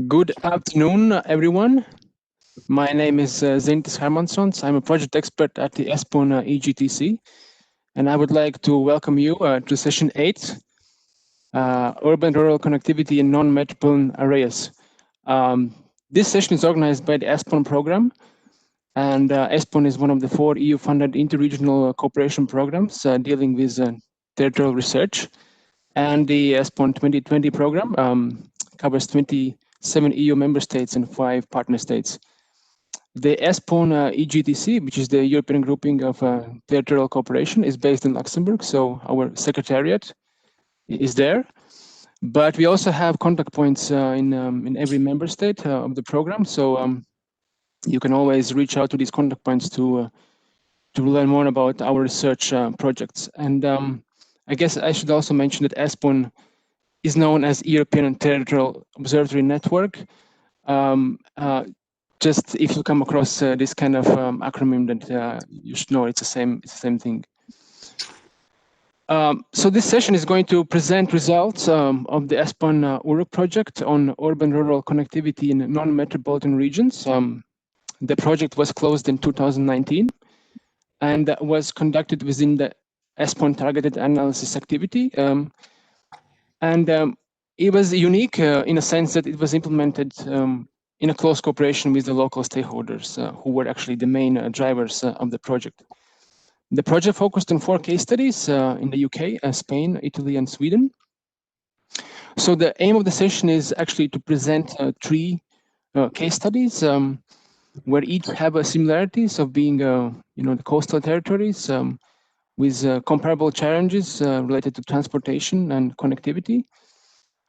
Good afternoon, everyone. My name is Zintis Hermansons. I'm a project expert at the ESPON EGTC, and I would like to welcome you to session 8, Urban-Rural Connectivity in Non-Metropolitan Areas. This session is organized by the ESPON program, and ESPON is one of the 4 EU-funded interregional cooperation programs dealing with territorial research. And the ESPON 2020 program covers 27 EU member states and 5 partner states. The ESPON EGTC, which is the European grouping of territorial cooperation, is based in Luxembourg, so our secretariat is there. But we also have contact points in every member state of the program, so you can always reach out to these contact points to learn more about our research projects. And I guess I should also mention that ESPON is known as European Territorial Observatory Network. Just if you come across this kind of acronym, that you should know it's the same thing. So this session is going to present results of the ESPON URRUC project on urban-rural connectivity in non-metropolitan regions. The project was closed in 2019 and was conducted within the ESPON targeted analysis activity. It was unique in a sense that it was implemented in a close cooperation with the local stakeholders who were actually the main drivers of the project. The project focused on 4 case studies in the UK, Spain, Italy, and Sweden. So the aim of the session is actually to present 3 case studies where each have similarities of being, the coastal territories with comparable challenges related to transportation and connectivity.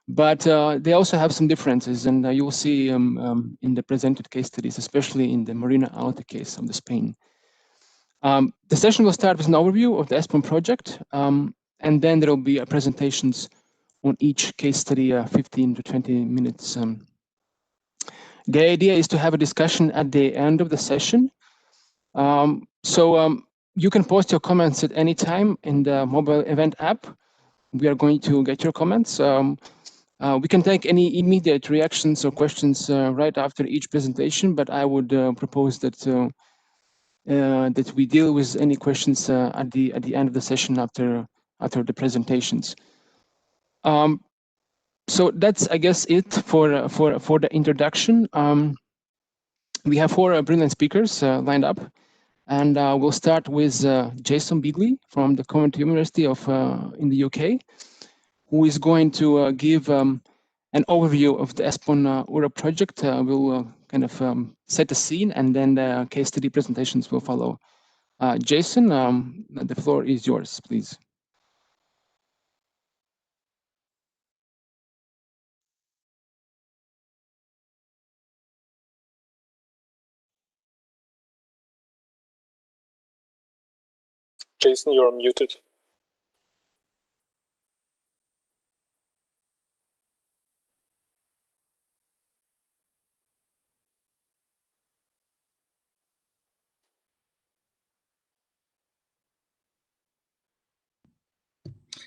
But they also have some differences, and you will see in the presented case studies, especially in the Marina Alta case of the Spain. The session will start with an overview of the ESPON project, and then there will be presentations on each case study, 15 to 20 minutes. The idea is to have a discussion at the end of the session. You can post your comments at any time in the mobile event app. We are going to get your comments. We can take any immediate reactions or questions right after each presentation, but I would propose that that we deal with any questions at the end of the session after the presentations. So that's, I guess, it for the introduction. We have 4 brilliant speakers lined up, and we'll start with Jason Beagley from the Coventry University of in the UK, who is going to give an overview of the ESPON URRUC project. We'll kind of set the scene, and then the case study presentations will follow. Jason, the floor is yours, please. Jason, you're muted.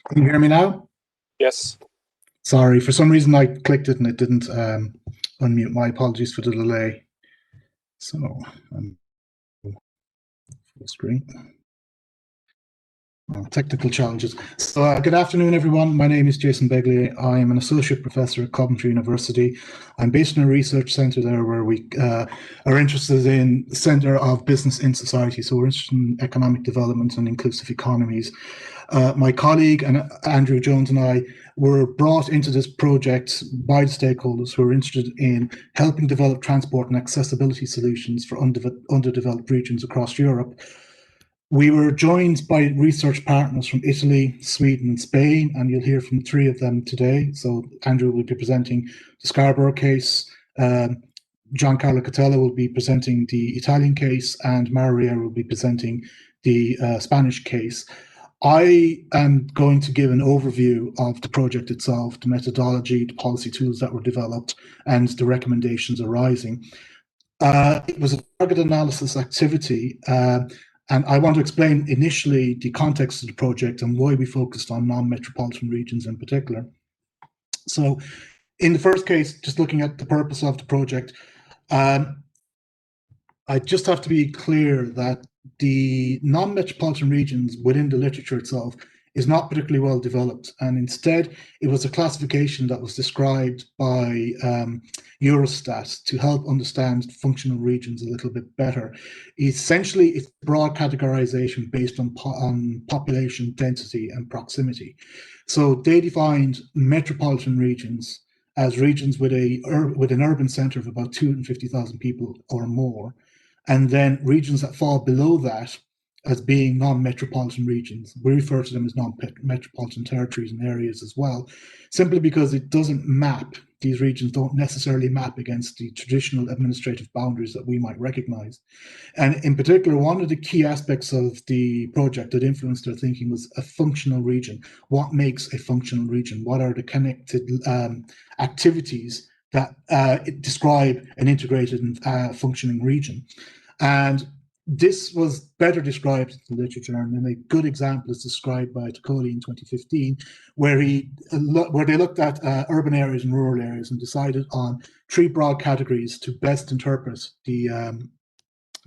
Can you hear me now? Yes. Sorry, for some reason I clicked it and it didn't unmute. My apologies for the delay. So, full screen. Technical challenges. So good afternoon, everyone. My name is Jason Begley. I am an associate professor at Coventry University. I'm based in a research centre there where we are interested in the centre of business in society. So we're interested in economic development and inclusive economies. My colleague and Andrew Jones and I were brought into this project by the stakeholders who are interested in helping develop transport and accessibility solutions for underdeveloped regions across Europe. We were joined by research partners from Italy, Sweden, and Spain, and you'll hear from 3 of them today. So Andrew will be presenting the Scarborough case, Giancarlo Catella will be presenting the Italian case, and Maria will be presenting the Spanish case. I am going to give an overview of the project itself, the methodology, the policy tools that were developed, and the recommendations arising. It was a target analysis activity, and I want to explain initially the context of the project and why we focused on non-metropolitan regions in particular. So In the first case, just looking at the purpose of the project, I just have to be clear that the non-metropolitan regions within the literature itself is not particularly well developed, and instead it was a classification that was described by Eurostat to help understand functional regions a little bit better. Essentially, it's broad categorization based on population density and proximity. So they defined metropolitan regions as regions with an urban centre of about 250,000 people or more, and then regions that fall below that as being non-metropolitan regions. We refer to them as non-metropolitan territories and areas as well, simply because it doesn't map, these regions don't necessarily map against the traditional administrative boundaries that we might recognise. And in particular, one of the key aspects of the project that influenced our thinking was a functional region. What makes a functional region? What are the connected activities that describe an integrated and functioning region? And this was better described in the literature, and a good example is described by Tocoli in 2015, where they looked at urban areas and rural areas and decided on 3 broad categories to best interpret the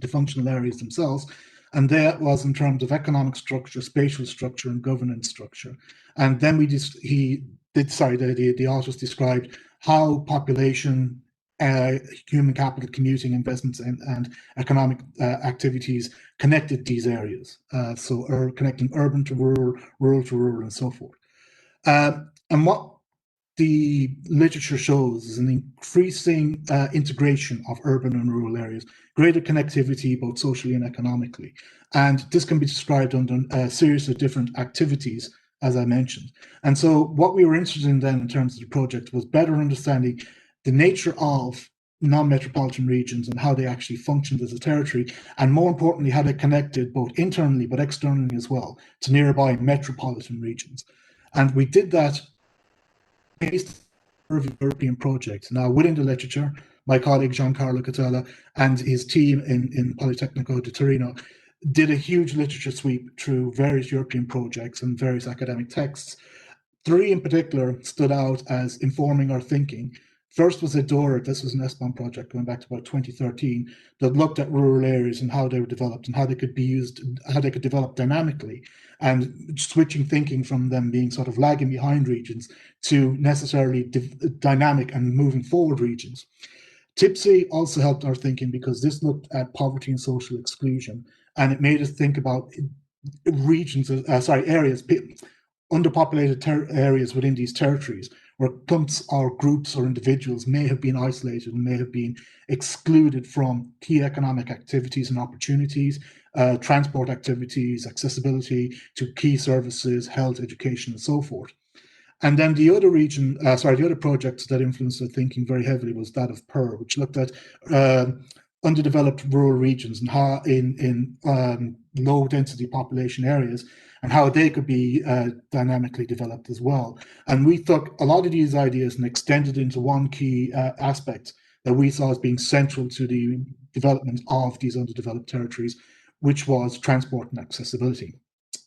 functional areas themselves. And that was in terms of economic structure, spatial structure, and governance structure. And then the authors described how population, human capital, commuting, investments, and economic activities connected these areas. So connecting urban to rural, rural to rural, and so forth. And what the literature shows is an increasing integration of urban and rural areas, greater connectivity both socially and economically. And this can be described under a series of different activities, as I mentioned. And so what we were interested in then in terms of the project was better understanding the nature of non-metropolitan regions and how they actually functioned as a territory, and more importantly, how they connected both internally but externally as well to nearby metropolitan regions. And we did that based on European projects. Now, within the literature, my colleague Giancarlo Catella and his team in Politecnico di Torino did a huge literature sweep through various European projects and various academic texts. 3 in particular stood out as informing our thinking. First was EDORA. This was an ESPON project going back to about 2013 that looked at rural areas and how they were developed and how they could be used, how they could develop dynamically, and switching thinking from them being sort of lagging behind regions to necessarily dynamic and moving forward regions. TIPSY also helped our thinking because this looked at poverty and social exclusion, and it made us think about regions, areas, underpopulated areas within these territories where clumps or groups or individuals may have been isolated and may have been excluded from key economic activities and opportunities, transport activities, accessibility to key services, health, education, and so forth. And then the other the other project that influenced our thinking very heavily was that of PUR, which looked at underdeveloped rural regions and how in low density population areas and how they could be dynamically developed as well. And we took a lot of these ideas and extended into one key aspect that we saw as being central to the development of these underdeveloped territories, which was transport and accessibility.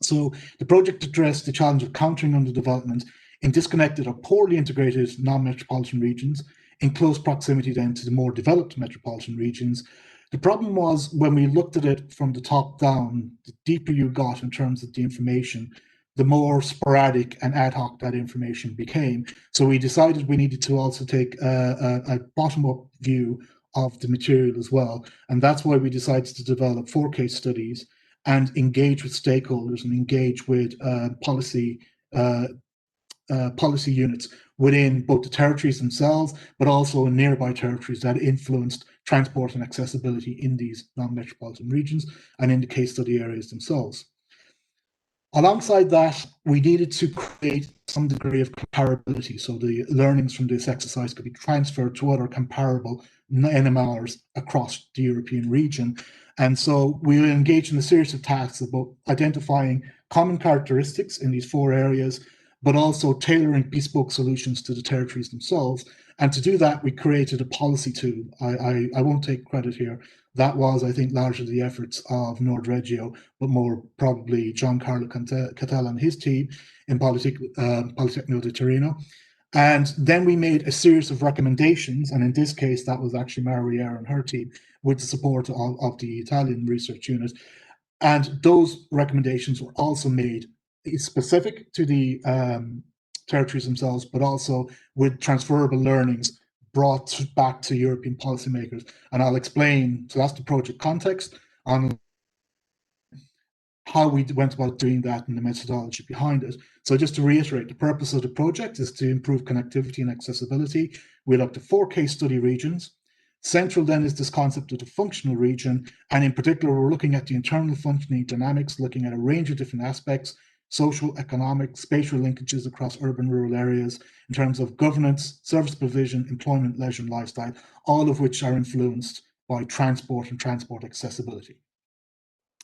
So the project addressed the challenge of countering underdevelopment in disconnected or poorly integrated non-metropolitan regions, in close proximity then to the more developed metropolitan regions. The problem was when we looked at it from the top down, the deeper you got in terms of the information, the more sporadic and ad hoc that information became. So we decided we needed to also take a bottom-up view of the material as well. And that's why we decided to develop 4 case studies and engage with stakeholders and engage with policy units within both the territories themselves, but also in nearby territories that influenced transport and accessibility in these non-metropolitan regions and in the case study areas themselves. Alongside that, we needed to create some degree of comparability, so the learnings from this exercise could be transferred to other comparable NMRs across the European region. And so we engaged in a series of tasks about identifying common characteristics in these 4 areas, but also tailoring bespoke solutions to the territories themselves. And to do that, we created a policy tool. I won't take credit here. That was, I think, largely the efforts of Nordregio, but more probably Giancarlo Catella and his team in Politecnico di Torino. And then we made a series of recommendations, and in this case, that was actually Mariera and her team with the support of the Italian research unit. And those recommendations were also made specific to the territories themselves, but also with transferable learnings brought back to European policymakers. And I'll explain, so that's the project context, on how we went about doing that and the methodology behind it. So just to reiterate, the purpose of the project is to improve connectivity and accessibility. We looked at 4 case study regions. Central then is this concept of the functional region, and in particular, we're looking at the internal functioning dynamics, looking at a range of different aspects, social, economic, spatial linkages across urban, rural areas, in terms of governance, service provision, employment, leisure, and lifestyle, all of which are influenced by transport and transport accessibility.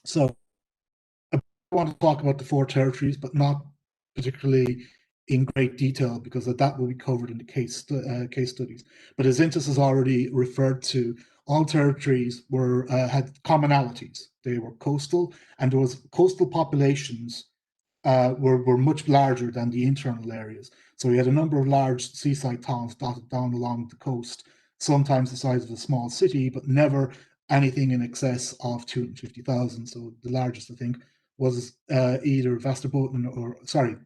So I want to talk about the 4 territories, but not particularly in great detail, because that will be covered in the case studies. But as Zintis has already referred to, all territories had commonalities. They were coastal, and there was coastal populations were much larger than the internal areas. So we had a number of large seaside towns dotted down along the coast, sometimes the size of a small city, but never anything in excess of 250,000. So the largest, I think, was either Västerbotten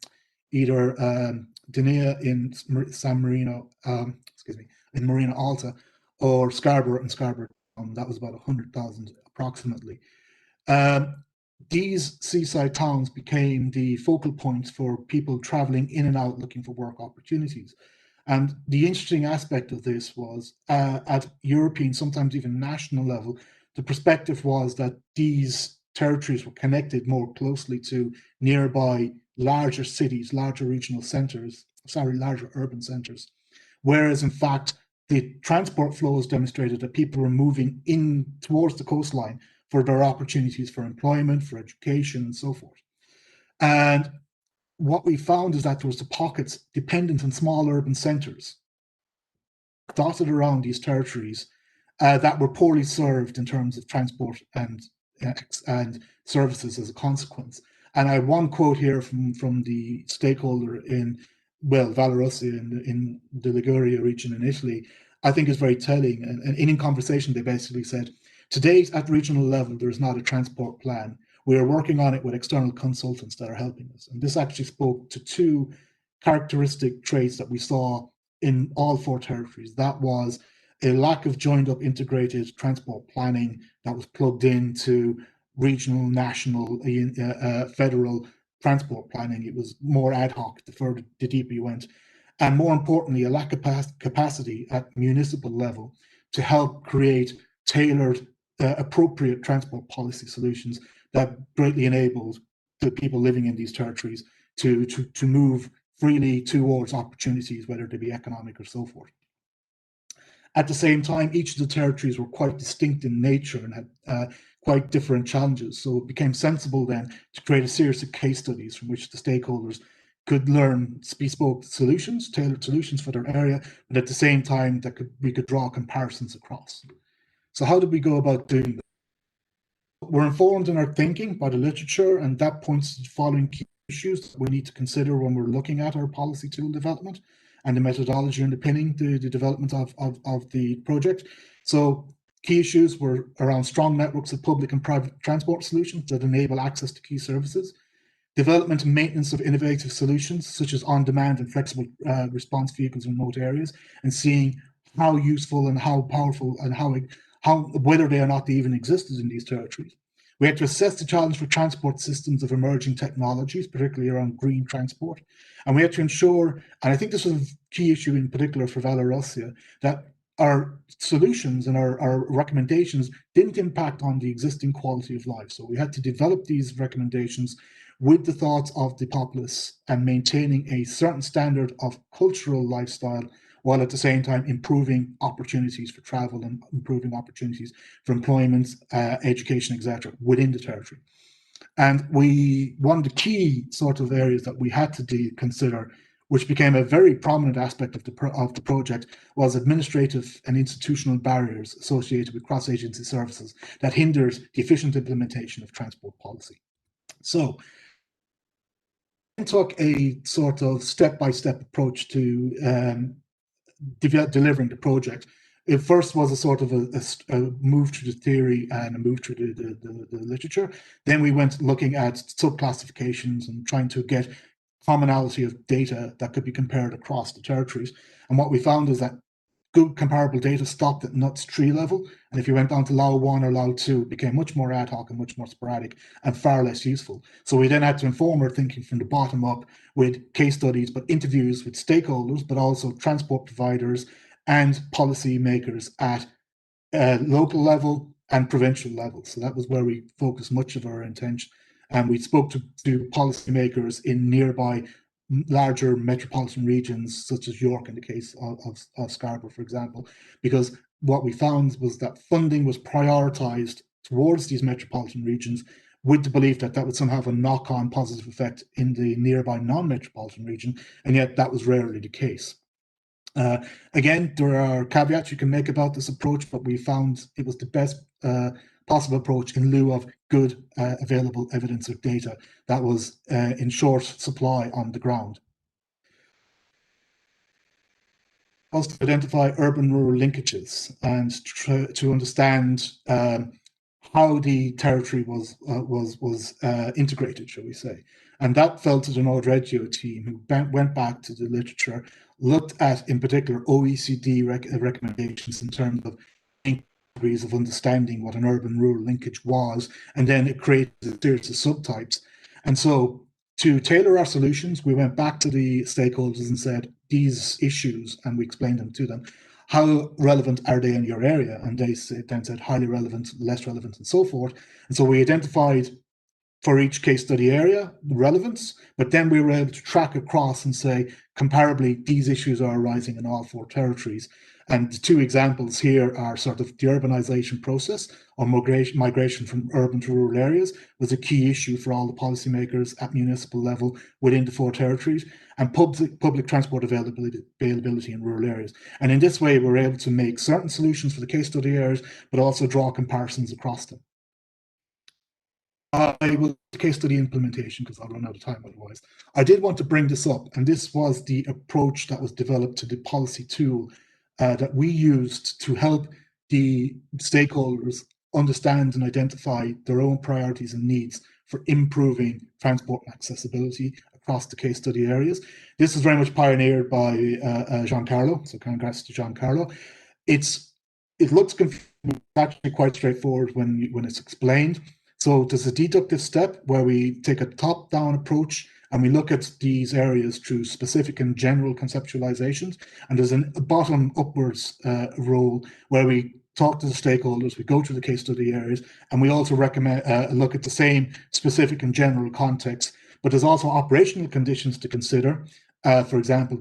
either Denia in San Marino, in Marina Alta, or Scarborough and Scarborough. That was about 100,000 approximately. These seaside towns became the focal points for people traveling in and out looking for work opportunities. And the interesting aspect of this was at European, sometimes even national level, the perspective was that these territories were connected more closely to nearby larger cities, larger regional centres, larger urban centres. Whereas in fact, the transport flows demonstrated that people were moving in towards the coastline for their opportunities for employment, for education, and so forth. And what we found is that there was the pockets dependent on small urban centres dotted around these territories that were poorly served in terms of transport and services as a consequence. And I have one quote here from the stakeholder in, Valorossia in the Liguria region in Italy, I think is very telling. And in conversation, they basically said, today at regional level, there is not a transport plan. We are working on it with external consultants that are helping us. And this actually spoke to 2 characteristic traits that we saw in all 4 territories. That was a lack of joined up integrated transport planning that was plugged into regional, national, federal transport planning. It was more ad hoc the deeper you went. And more importantly, a lack of capacity at municipal level to help create tailored, appropriate transport policy solutions that greatly enabled the people living in these territories to move freely towards opportunities, whether they be economic or so forth. At the same time, each of the territories were quite distinct in nature and had quite different challenges. So it became sensible then to create a series of case studies from which the stakeholders could learn bespoke solutions, tailored solutions for their area, but at the same time that we could draw comparisons across. So how did we go about doing that? We're informed in our thinking by the literature, and that points to the following key issues that we need to consider when we're looking at our policy tool development and the methodology underpinning the development of the project. So key issues were around strong networks of public and private transport solutions that enable access to key services, development and maintenance of innovative solutions such as on-demand and flexible response vehicles in remote areas, and seeing how useful and how powerful and how whether they or not they even existed in these territories. We had to assess the challenge for transport systems of emerging technologies, particularly around green transport. And we had to ensure, and I think this was a key issue in particular for Valorossia, that our solutions and our recommendations didn't impact on the existing quality of life. So we had to develop these recommendations with the thoughts of the populace and maintaining a certain standard of cultural lifestyle, while at the same time improving opportunities for travel and improving opportunities for employment, education, etc. within the territory. And one of the key sort of areas that we had to consider, which became a very prominent aspect of the project, was administrative and institutional barriers associated with cross-agency services that hindered the efficient implementation of transport policy. So took a sort of step-by-step approach to delivering the project. It first was a sort of a move through the theory and a move through the literature. Then we went looking at sub-classifications and trying to get commonality of data that could be compared across the territories. And what we found is that good comparable data stopped at NUTS 3 level. And if you went down to LAO 1 or LAO 2, it became much more ad hoc and much more sporadic and far less useful. So we then had to inform our thinking from the bottom up with case studies, but interviews with stakeholders, but also transport providers and policy makers at local level and provincial level. So that was where we focused much of our attention. And we spoke to policymakers in nearby larger metropolitan regions, such as York in the case of Scarborough, for example, because what we found was that funding was prioritised towards these metropolitan regions with the belief that that would somehow have a knock-on positive effect in the nearby non-metropolitan region, and yet that was rarely the case. Again, there are caveats you can make about this approach, but we found it was the best possible approach in lieu of good available evidence of data that was in short supply on the ground. Also to identify urban-rural linkages and to understand how the territory was integrated, shall we say. And that fell to the Nord Regio team, who went back to the literature, looked at, in particular, OECD recommendations in terms of degrees of understanding what an urban-rural linkage was, and then it created a series of subtypes. And so to tailor our solutions, we went back to the stakeholders and said, these issues, and we explained them to them, how relevant are they in your area? And they then said highly relevant, less relevant, and so forth. And so we identified for each case study area the relevance, but then we were able to track across and say, comparably, these issues are arising in all 4 territories. And the 2 examples here are sort of the urbanization process, or migration from urban to rural areas was a key issue for all the policymakers at municipal level within the 4 territories, and public transport availability in rural areas. And in this way, we're able to make certain solutions for the case study areas, but also draw comparisons across them. I will case study implementation because I'll run out of time otherwise. I did want to bring this up, and this was the approach that was developed to the policy tool that we used to help the stakeholders understand and identify their own priorities and needs for improving transport accessibility across the case study areas. This is very much pioneered by Giancarlo, so congrats to Giancarlo. It looks confusing, but actually quite straightforward when it's explained. So there's a deductive step where we take a top-down approach and we look at these areas through specific and general conceptualizations. And there's a bottom-upwards role where we talk to the stakeholders, we go through the case study areas, and we also recommend look at the same specific and general context. But there's also operational conditions to consider. For example,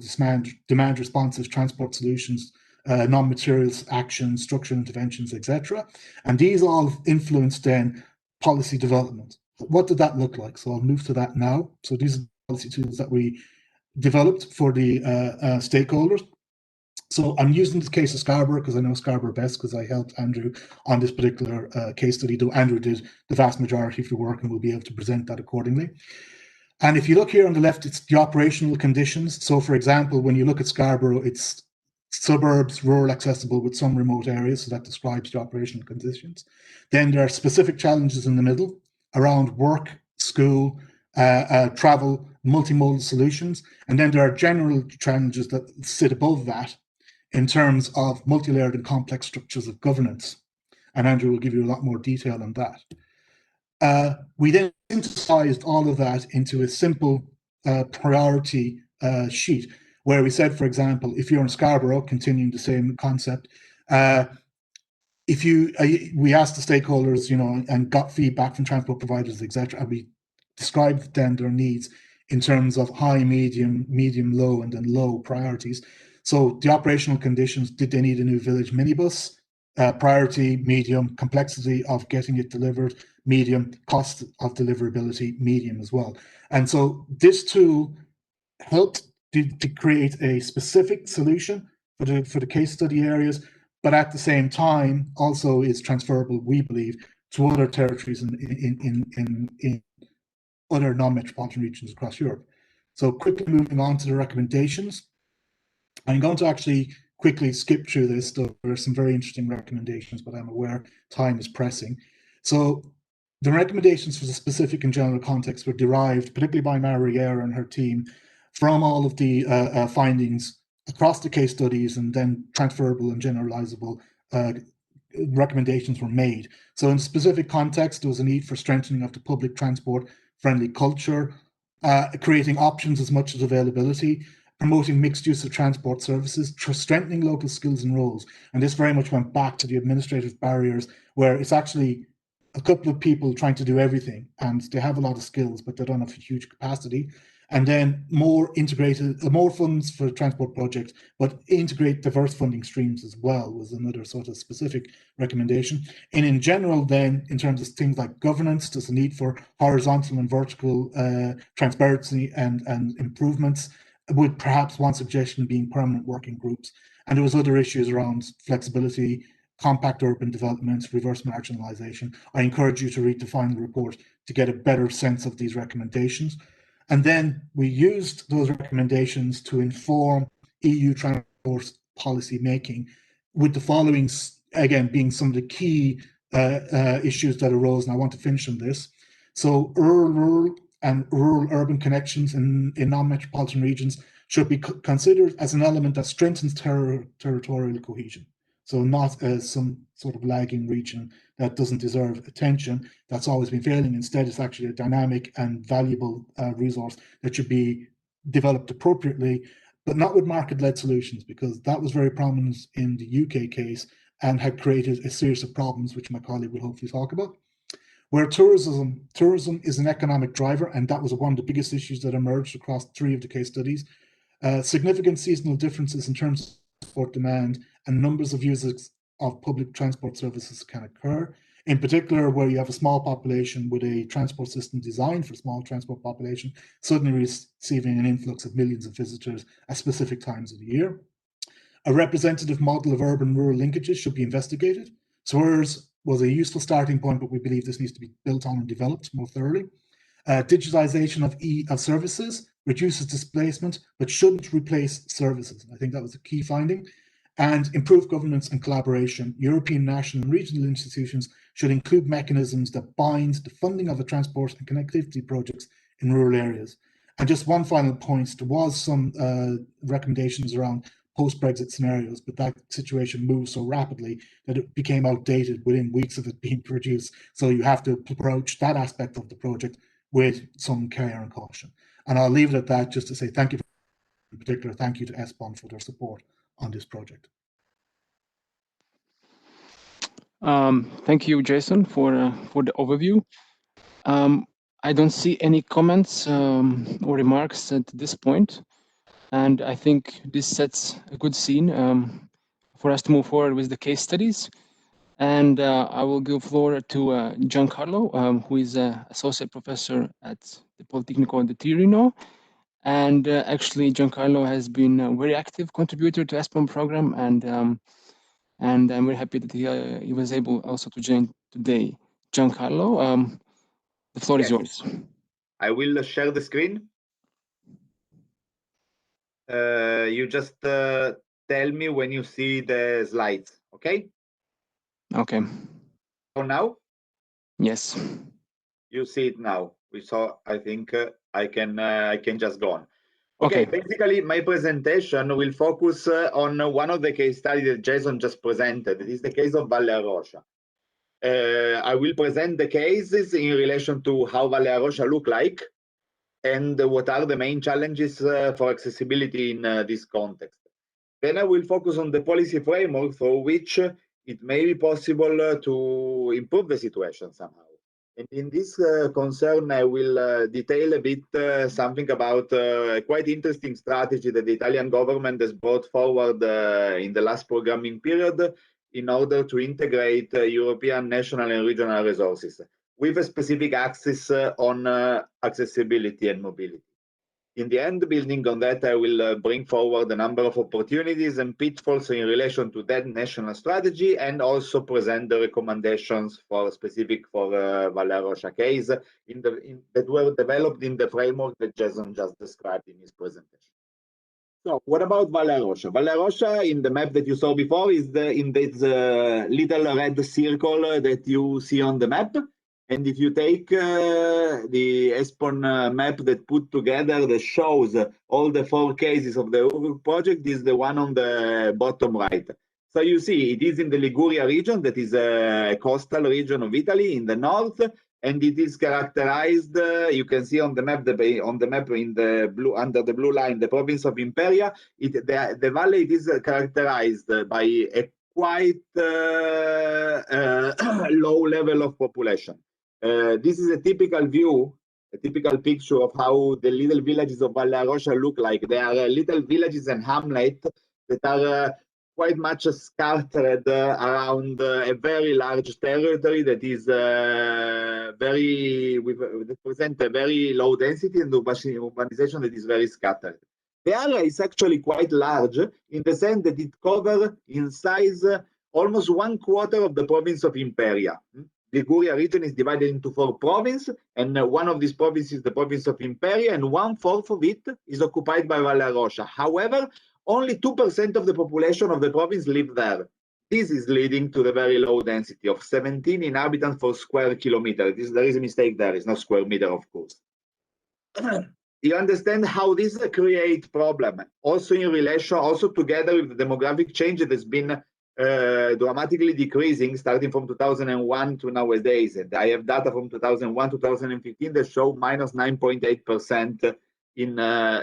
demand responsive transport solutions, non-materials actions, structural interventions, etc. And these all influence then policy development. What did that look like? So I'll move to that now. So these are the policy tools that we developed for the stakeholders. So I'm using the case of Scarborough because I know Scarborough best because I helped Andrew on this particular case study, though Andrew did the vast majority of the work and will be able to present that accordingly. And if you look here on the left, it's the operational conditions. So for example, when you look at Scarborough, it's suburbs, rural accessible with some remote areas, so that describes the operational conditions. Then there are specific challenges in the middle around work, school, travel, multimodal solutions. And then there are general challenges that sit above that in terms of multi-layered and complex structures of governance. And Andrew will give you a lot more detail on that. We then synthesized all of that into a simple priority sheet, where we said, for example, if you're in Scarborough, continuing the same concept, we asked the stakeholders, and got feedback from transport providers, etc., and we described then their needs in terms of high, medium, low, and then low priorities. So the operational conditions: did they need a new village minibus? Priority, medium; complexity of getting it delivered, medium; cost of deliverability, medium as well. And so this tool helped to create a specific solution for the case study areas, but at the same time also is transferable, we believe, to other territories in other non-metropolitan regions across Europe. So quickly moving on to the recommendations. I'm going to actually quickly skip through this. There are some very interesting recommendations, but I'm aware time is pressing. So the recommendations for the specific and general context were derived, particularly by Mariera and her team, from all of the findings across the case studies, and then transferable and generalizable recommendations were made. So in specific context, there was a need for strengthening of the public transport friendly culture, creating options as much as availability, promoting mixed use of transport services, strengthening local skills and roles. And this very much went back to the administrative barriers, where it's actually a couple of people trying to do everything, and they have a lot of skills, but they don't have a huge capacity. And then more integrated, more funds for transport projects, but integrate diverse funding streams as well was another sort of specific recommendation. And in general, then, in terms of things like governance, there's a need for horizontal and vertical transparency and improvements, with perhaps one suggestion being permanent working groups. And there was other issues around flexibility, compact urban development, reverse marginalization. I encourage you to read the final report to get a better sense of these recommendations. And then we used those recommendations to inform EU transport policy making, with the following, again, being some of the key issues that arose, and I want to finish on this. So rural and rural-urban connections in non-metropolitan regions should be considered as an element that strengthens territorial cohesion. So not as some sort of lagging region that doesn't deserve attention, that's always been failing. Instead, it's actually a dynamic and valuable resource that should be developed appropriately, but not with market-led solutions, because that was very prominent in the UK case and had created a series of problems, which my colleague will hopefully talk about. Where tourism is an economic driver, and that was one of the biggest issues that emerged across 3 of the case studies. Significant seasonal differences in terms of transport demand and numbers of users of public transport services can occur. In particular, where you have a small population with a transport system designed for small transport population, suddenly receiving an influx of millions of visitors at specific times of the year. A representative model of urban-rural linkages should be investigated. SWERS was a useful starting point, but we believe this needs to be built on and developed more thoroughly. Digitization of services reduces displacement, but shouldn't replace services. I think that was a key finding. And improved governance and collaboration. European, national, and regional institutions should include mechanisms that bind the funding of the transport and connectivity projects in rural areas. And just one final point, there was some recommendations around post-Brexit scenarios, but that situation moved so rapidly that it became outdated within weeks of it being produced. So you have to approach that aspect of the project with some care and caution. And I'll leave it at that, just to say thank you, in particular, thank you to ESPON for their support on this project. Thank you, Jason, for the overview. I don't see any comments or remarks at this point, and I think this sets a good scene for us to move forward with the case studies. And I will give floor to Giancarlo, who is an associate professor at the Politecnico di Tirino. And actually, Giancarlo has been a very active contributor to ESPON program, and I'm very happy that he was able also to join today. Giancarlo, the floor is yours. I will share the screen. You just tell me when you see the slides, okay? Okay. For now? Yes. You see it now. We saw. I think I can just go on. Okay. Basically, my presentation will focus on one of the case studies that Jason just presented. It is the case of Valle Arrocha. I will present the cases in relation to how Valle Arrocha look like and what are the main challenges for accessibility in this context. Then I will focus on the policy framework for which it may be possible to improve the situation somehow. And in this concern, I will detail a bit something about a quite interesting strategy that the Italian government has brought forward in the last programming period in order to integrate European, national, and regional resources with a specific axis on accessibility and mobility. In the end, building on that, I will bring forward a number of opportunities and pitfalls in relation to that national strategy, and also present the recommendations for specific for Valle Rocha case that were developed in the framework that Jason just described in his presentation. So, what about Valle Rocha? Valle Rocha, in the map that you saw before, is in this little red circle that you see on the map. And if you take the ESPON map that put together that shows all the 4 cases of the URRUC project, is the one on the bottom right. So you see, it is in the Liguria region, that is a coastal region of Italy in the north, and it is characterized. You can see on the map, in the blue, under the blue line, the province of Imperia. The valley is characterized by a quite low level of population. This is a typical view, a typical picture of how the little villages of Valle Rocha look like. They are little villages and hamlets that are quite much scattered around a very large territory that is that present a very low density and urbanization that is very scattered. The area is actually quite large in the sense that it covers in size almost 1/4 of the province of Imperia. The Liguria region is divided into 4 provinces, and one of these provinces is the province of Imperia, and 1/4 of it is occupied by Valle Rocha. However, only 2% of the population of the province live there. This is leading to the very low density of 17 inhabitants per square kilometer. There is a mistake there, it's not square meter, of course. You understand how this creates problem, also in relation, also together with the demographic change that has been dramatically decreasing starting from 2001 to nowadays. And I have data from 2001 to 2015 that show minus 9.8% in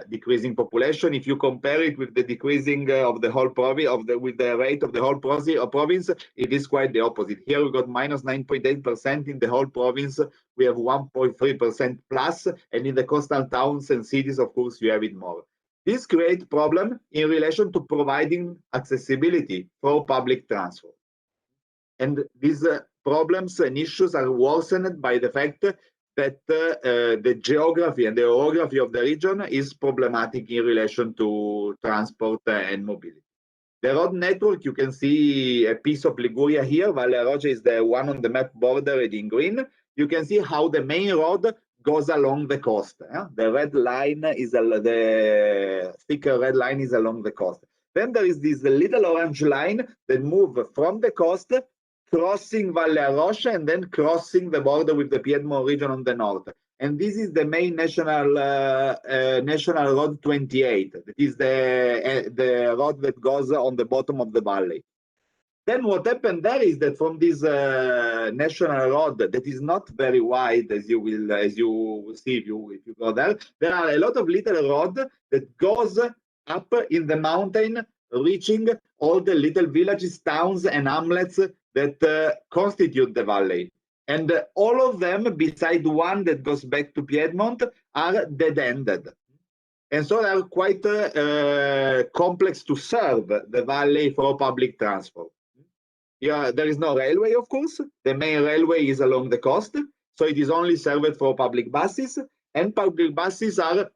decreasing population. If you compare it with the decreasing of the whole province, with the rate of the whole province, it is quite the opposite. Here we got minus 9.8% in the whole province. We have 1.3% plus, and in the coastal towns and cities, of course, you have it more. This creates problem in relation to providing accessibility for public transport. And these problems and issues are worsened by the fact that the geography and the orography of the region is problematic in relation to transport and mobility. The road network, you can see a piece of Liguria here. Valle Rocha is the one on the map bordered in green. You can see how the main road goes along the coast. The red line is the thicker red line is along the coast. Then there is this little orange line that moves from the coast, crossing Valle Rocha and then crossing the border with the Piedmont region on the north. And this is the main national road 28. That is the road that goes on the bottom of the valley. Then what happened there is that from this national road that is not very wide, as you will see if you go there, there are a lot of little roads that goes up in the mountain, reaching all the little villages, towns, and hamlets that constitute the valley. And all of them, beside one that goes back to Piedmont, are dead-ended. And so they are quite complex to serve the valley for public transport. Yeah, there is no railway, of course. The main railway is along the coast, so it is only served for public buses. And public buses are,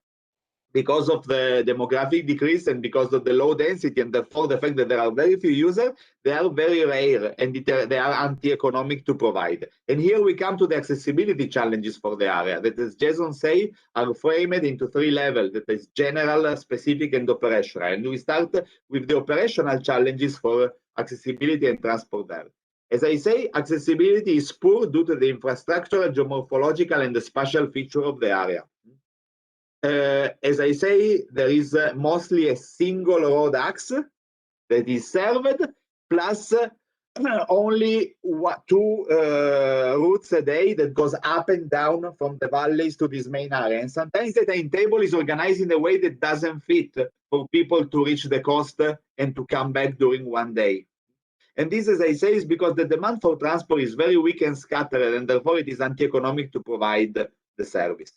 because of the demographic decrease and because of the low density, and therefore the fact that there are very few users, they are very rare and they are anti-economic to provide. And here we come to the accessibility challenges for the area that, as Jason said, are framed into 3 levels, that is general, specific, and operational. And we start with the operational challenges for accessibility and transport there. As I say, accessibility is poor due to the infrastructure, geomorphological, and the spatial feature of the area. As I say, there is mostly a single road axis that is served, plus only 2 routes a day that goes up and down from the valleys to this main area. And sometimes the timetable is organized in a way that doesn't fit for people to reach the coast and to come back during one day. And this, as I say, is because the demand for transport is very weak and scattered, and therefore it is anti-economic to provide the service.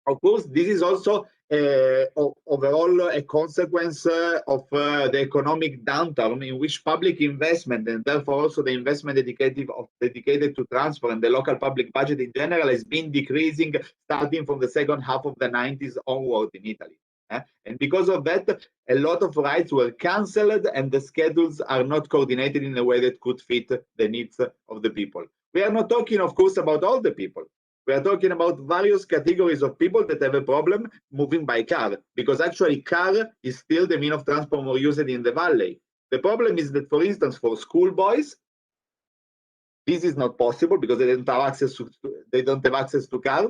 Of course, this is also overall a consequence of the economic downturn in which public investment, and therefore also the investment dedicated to transport and the local public budget in general, has been decreasing starting from the second half of the 90s onward in Italy. And because of that, a lot of rides were cancelled and the schedules are not coordinated in a way that could fit the needs of the people. We are not talking, of course, about all the people. We are talking about various categories of people that have a problem moving by car, because actually car is still the mean of transport more used in the valley. The problem is that, for instance, for schoolboys, this is not possible because they don't have access to car,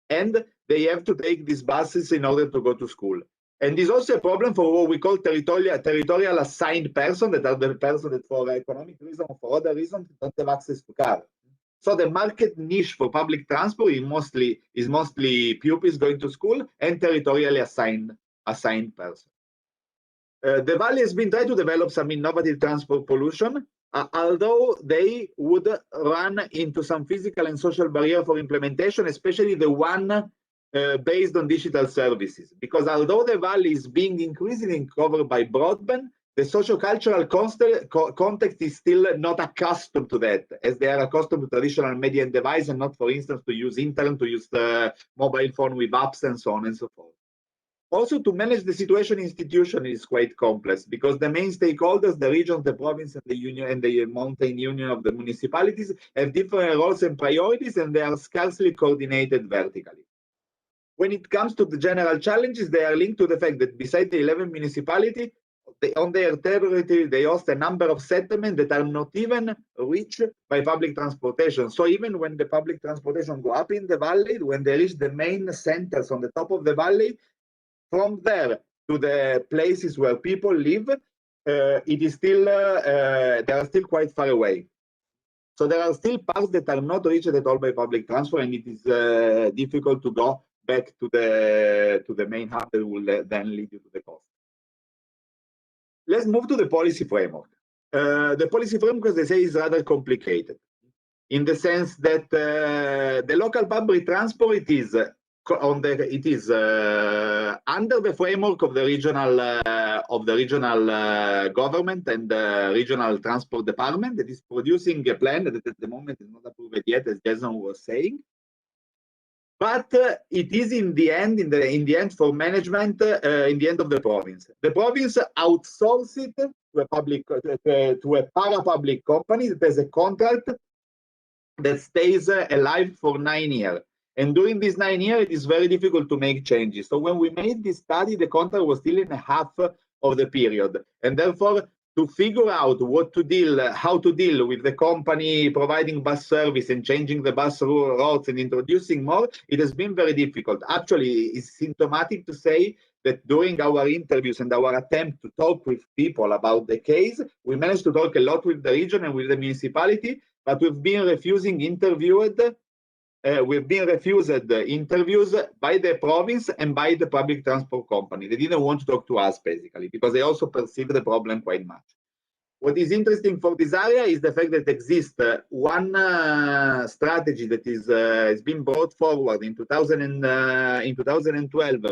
and they have to take these buses in order to go to school. And there's also a problem for what we call territorial assigned person, that are the person that for economic reason or for other reasons don't have access to car. So the market niche for public transport is mostly pupils going to school and territorially assigned person. The Valley has been trying to develop some innovative transport pollution, although they would run into some physical and social barrier for implementation, especially the one based on digital services. Because although the Valley is being increasingly covered by broadband, the socio-cultural context is still not accustomed to that, as they are accustomed to traditional media and device and not, for instance, to use internet, to use the mobile phone with apps and so on and so forth. Also, to manage the situation institutionally is quite complex, because the main stakeholders, the region, the province, and the union, and the mountain union of the municipalities have different roles and priorities, and they are scarcely coordinated vertically. When it comes to the general challenges, they are linked to the fact that beside the 11 municipalities, on their territory, they host a number of settlements that are not even reached by public transportation. So even when the public transportation go up in the valley, when they reach the main centers on the top of the valley, from there to the places where people live, it is still they are still quite far away. So there are still parts that are not reached at all by public transport, and it is difficult to go back to the main hub that will then lead you to the coast. Let's move to the policy framework. The policy framework, as they say, is rather complicated, in the sense that the local public transport it is under the framework of the regional government and the regional transport department that is producing a plan that at the moment is not approved yet, as Jason was saying. But it is in the end for management in the end of the province. The province outsources it to a para-public company that has a contract that stays alive for 9 years. And during these 9 years, it is very difficult to make changes. So when we made this study, the contract was still in half of the period, and therefore, to figure out how to deal with the company providing bus service and changing the bus routes and introducing more, it has been very difficult. Actually, it's symptomatic to say that during our interviews and our attempt to talk with people about the case, we managed to talk a lot with the region and with the municipality, but we've been refused interviews by the province and by the public transport company. They didn't want to talk to us, basically, because they also perceive the problem quite much. What is interesting for this area is the fact that exists one strategy that has been brought forward in 2012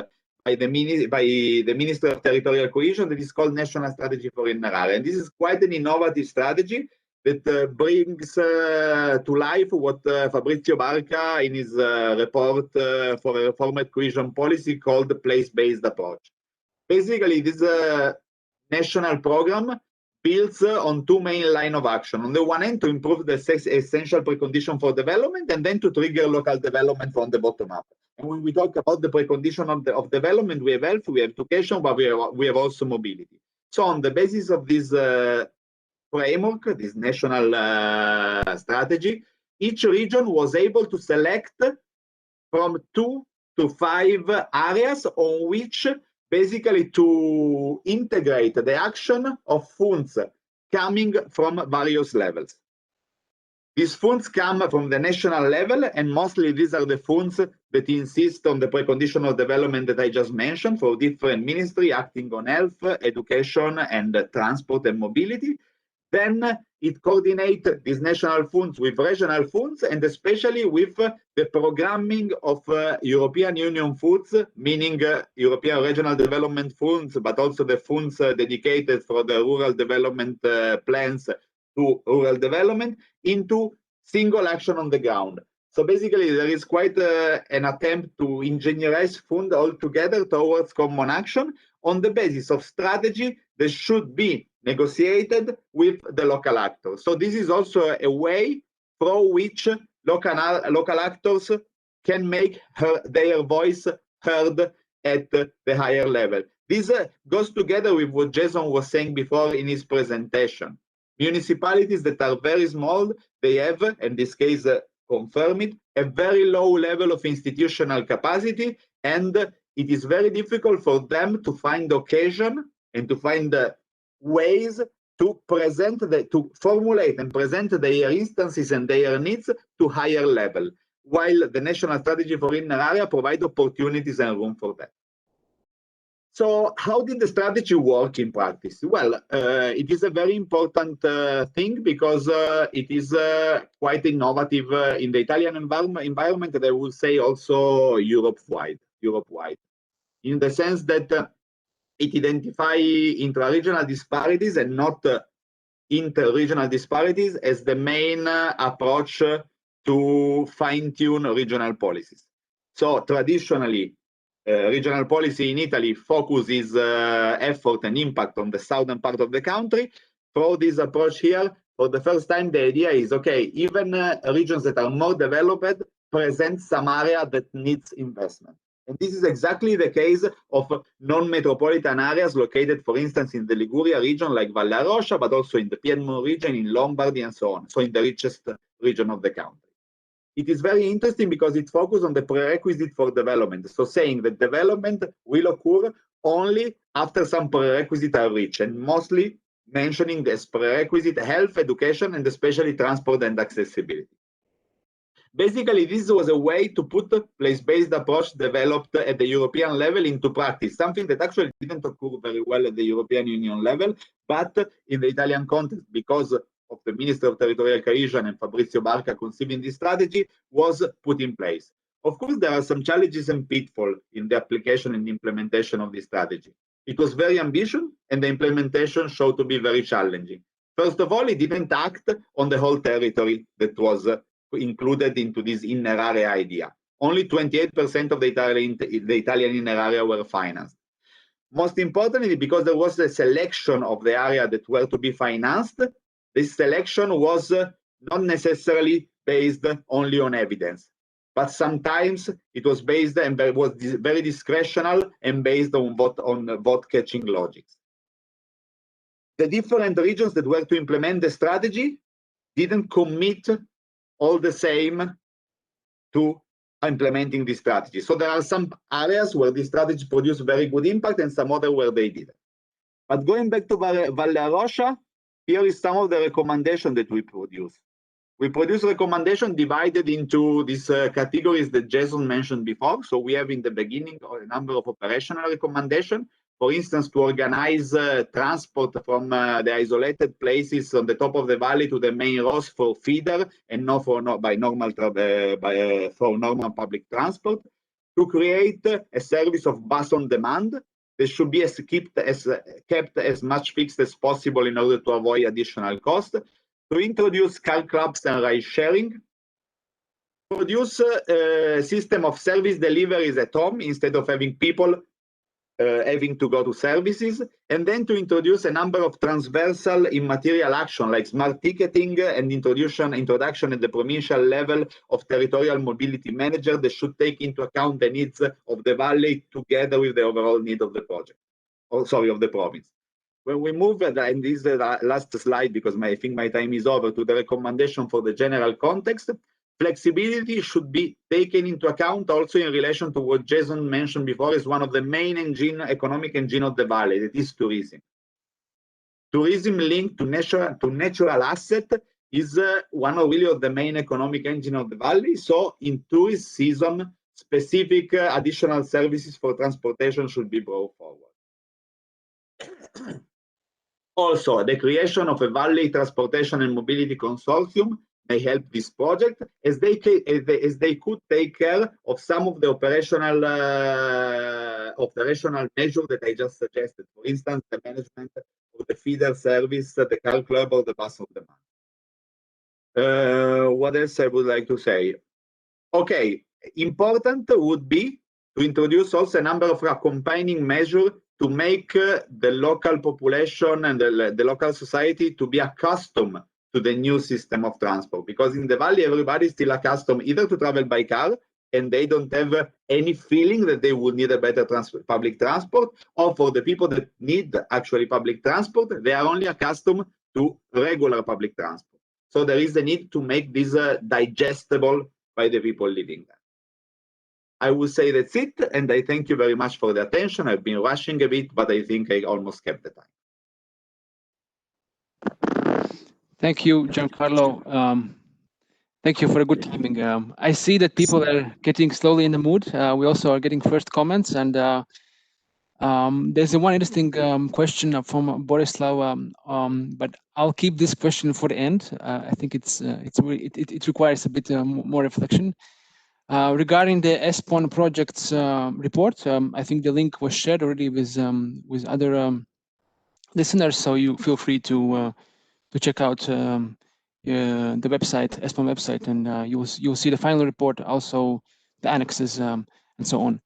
by the Ministry of Territorial Cohesion, that is called National Strategy for NMR. And this is quite an innovative strategy that brings to life what Fabrizio Barca in his report for a reformed cohesion policy called the place-based approach. Basically, this national program builds on two main lines of action. On the one hand, to improve the essential precondition for development, and then to trigger local development from the bottom up. And when we talk about the precondition of development, we have health, we have education, but we have also mobility. So on the basis of this framework, this national strategy, each region was able to select from 2 to 5 areas on which basically to integrate the action of funds coming from various levels. These funds come from the national level, and mostly these are the funds that insist on the precondition of development that I just mentioned for different ministries acting on health, education, and transport and mobility. Then it coordinates these national funds with regional funds, and especially with the programming of European Union funds, meaning European Regional Development Funds, but also the funds dedicated for the rural development plans to rural development, into single action on the ground. So basically, there is quite an attempt to engineerize fund altogether towards common action on the basis of strategy that should be negotiated with the local actors. So this is also a way through which local actors can make their voice heard at the higher level. This goes together with what Jason was saying before in his presentation. Municipalities that are very small, they have, in this case, confirm it, a very low level of institutional capacity, and it is very difficult for them to find occasion and to find ways to present, to formulate and present their instances and their needs to higher level, while the National Strategy for Inner Area provide opportunities and room for that. So how did the strategy work in practice? Well, it is a very important thing because it is quite innovative in the Italian environment, and I would say also Europe-wide, in the sense that it identifies intra-regional disparities and not inter-regional disparities as the main approach to fine-tune regional policies. So traditionally, regional policy in Italy focuses effort and impact on the southern part of the country. Through this approach here, for the first time, the idea is, okay, even regions that are more developed present some area that needs investment. And this is exactly the case of non-metropolitan areas located, for instance, in the Liguria region, like Valle Aroscia, but also in the Piedmont region, in Lombardy, and so on, so in the richest region of the country. It is very interesting because it focuses on the prerequisite for development. So saying that development will occur only after some prerequisites are reached, and mostly mentioning this prerequisite health, education, and especially transport and accessibility. Basically, this was a way to put the place-based approach developed at the European level into practice, something that actually didn't occur very well at the European Union level, but in the Italian context, because of the Minister of Territorial Cohesion and Fabrizio Barca conceiving this strategy, was put in place. Of course, there are some challenges and pitfalls in the application and implementation of this strategy. It was very ambitious, and the implementation showed to be very challenging. First of all, it didn't act on the whole territory that was included into this inner area idea. Only 28% of the Italian inner area were financed. Most importantly, because there was a selection of the area that were to be financed, this selection was not necessarily based only on evidence, but sometimes it was based and was very discretional and based on vote-catching logics. The different regions that were to implement the strategy didn't commit all the same to implementing this strategy. So there are some areas where this strategy produced very good impact and some other where they didn't. But going back to Valle Aroscia, here is some of the recommendations that we produce. We produce recommendations divided into these categories that Jason mentioned before. So we have in the beginning a number of operational recommendations. For instance, to organize transport from the isolated places on the top of the valley to the main roads for feeder and not for normal public transport. To create a service of bus on demand. They should be kept as much fixed as possible in order to avoid additional cost. To introduce car clubs and ride sharing. Produce a system of service deliveries at home instead of having people having to go to services, and then to introduce a number of transversal immaterial action like smart ticketing and introduction at the provincial level of territorial mobility manager that should take into account the needs of the valley together with the overall need of the project, of the province. When we move, and this is the last slide because I think my time is over, to the recommendation for the general context, flexibility should be taken into account also in relation to what Jason mentioned before is one of the main economic engine of the valley, that is tourism. Tourism linked to natural asset is one of the main economic engine of the valley. So in tourist season, specific additional services for transportation should be brought forward. Also, the creation of a valley transportation and mobility consortium may help this project, as they could take care of some of the operational measures that I just suggested. For instance, the management of the feeder service, the car club, or the bus of the month. What else I would like to say? Okay, important would be to introduce also a number of accompanying measures to make the local population and the local society to be accustomed to the new system of transport. Because in the valley, everybody is still accustomed either to travel by car, and they don't have any feeling that they would need a better public transport, or for the people that need actually public transport, they are only accustomed to regular public transport. So there is a need to make this digestible by the people living there. I will say that's it, and I thank you very much for the attention. I've been rushing a bit, but I think I almost kept the time. Thank you, Giancarlo. Thank you for a good timing. I see that people are getting slowly in the mood. We also are getting first comments, and there's one interesting question from Borislav, but I'll keep this question for the end. I think it requires a bit more reflection. Regarding the ESPON project's report, I think the link was shared already with other listeners, so you feel free to check out the website, ESPON website, and you'll see the final report, also the annexes, and so on.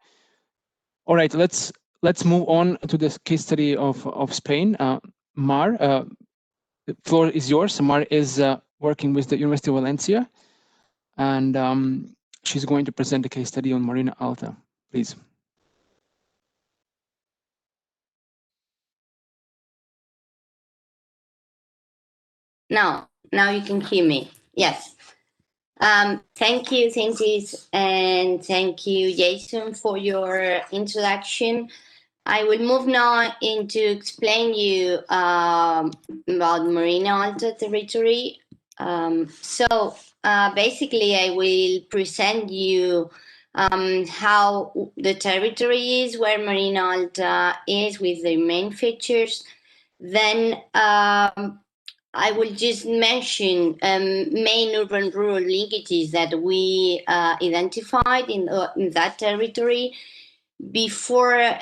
All right, let's move on to the case study of Spain. Mar, the floor is yours. Mar is working with the University of Valencia, and she's going to present the case study on Marina Alta. Please. Now you can hear me. Yes. Thank you, Zintis, and thank you, Jason, for your introduction. I will move now into explain you about Marina Alta territory. Basically, I will present you how the territory is, where Marina Alta is, with the main features. Then I will just mention main urban-rural linkages that we identified in that territory before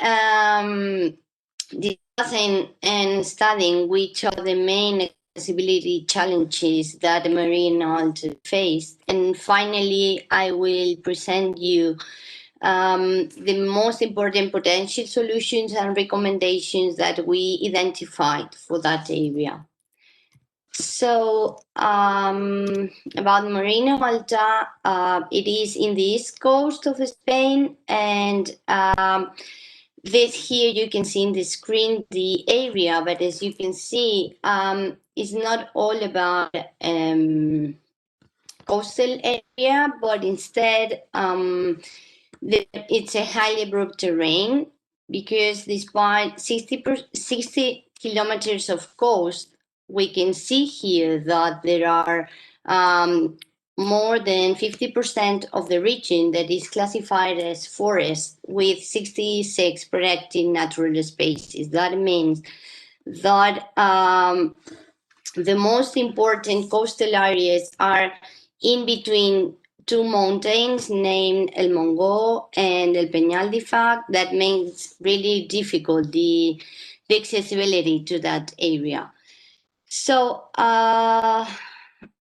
discussing and studying which are the main accessibility challenges that Marina Alta faced. And finally, I will present you the most important potential solutions and recommendations that we identified for that area. So about Marina Alta, it is in the east coast of Spain, and this here you can see in the screen the area, but as you can see, it's not all about coastal area, but instead it's a highly abrupt terrain, because despite 60 kilometers of coast, we can see here that there are more than 50% of the region that is classified as forest, with 66 protected natural spaces. That means that the most important coastal areas are in between two mountains named El Mongo and El Peñal de Fac. That makes really difficult the accessibility to that area. So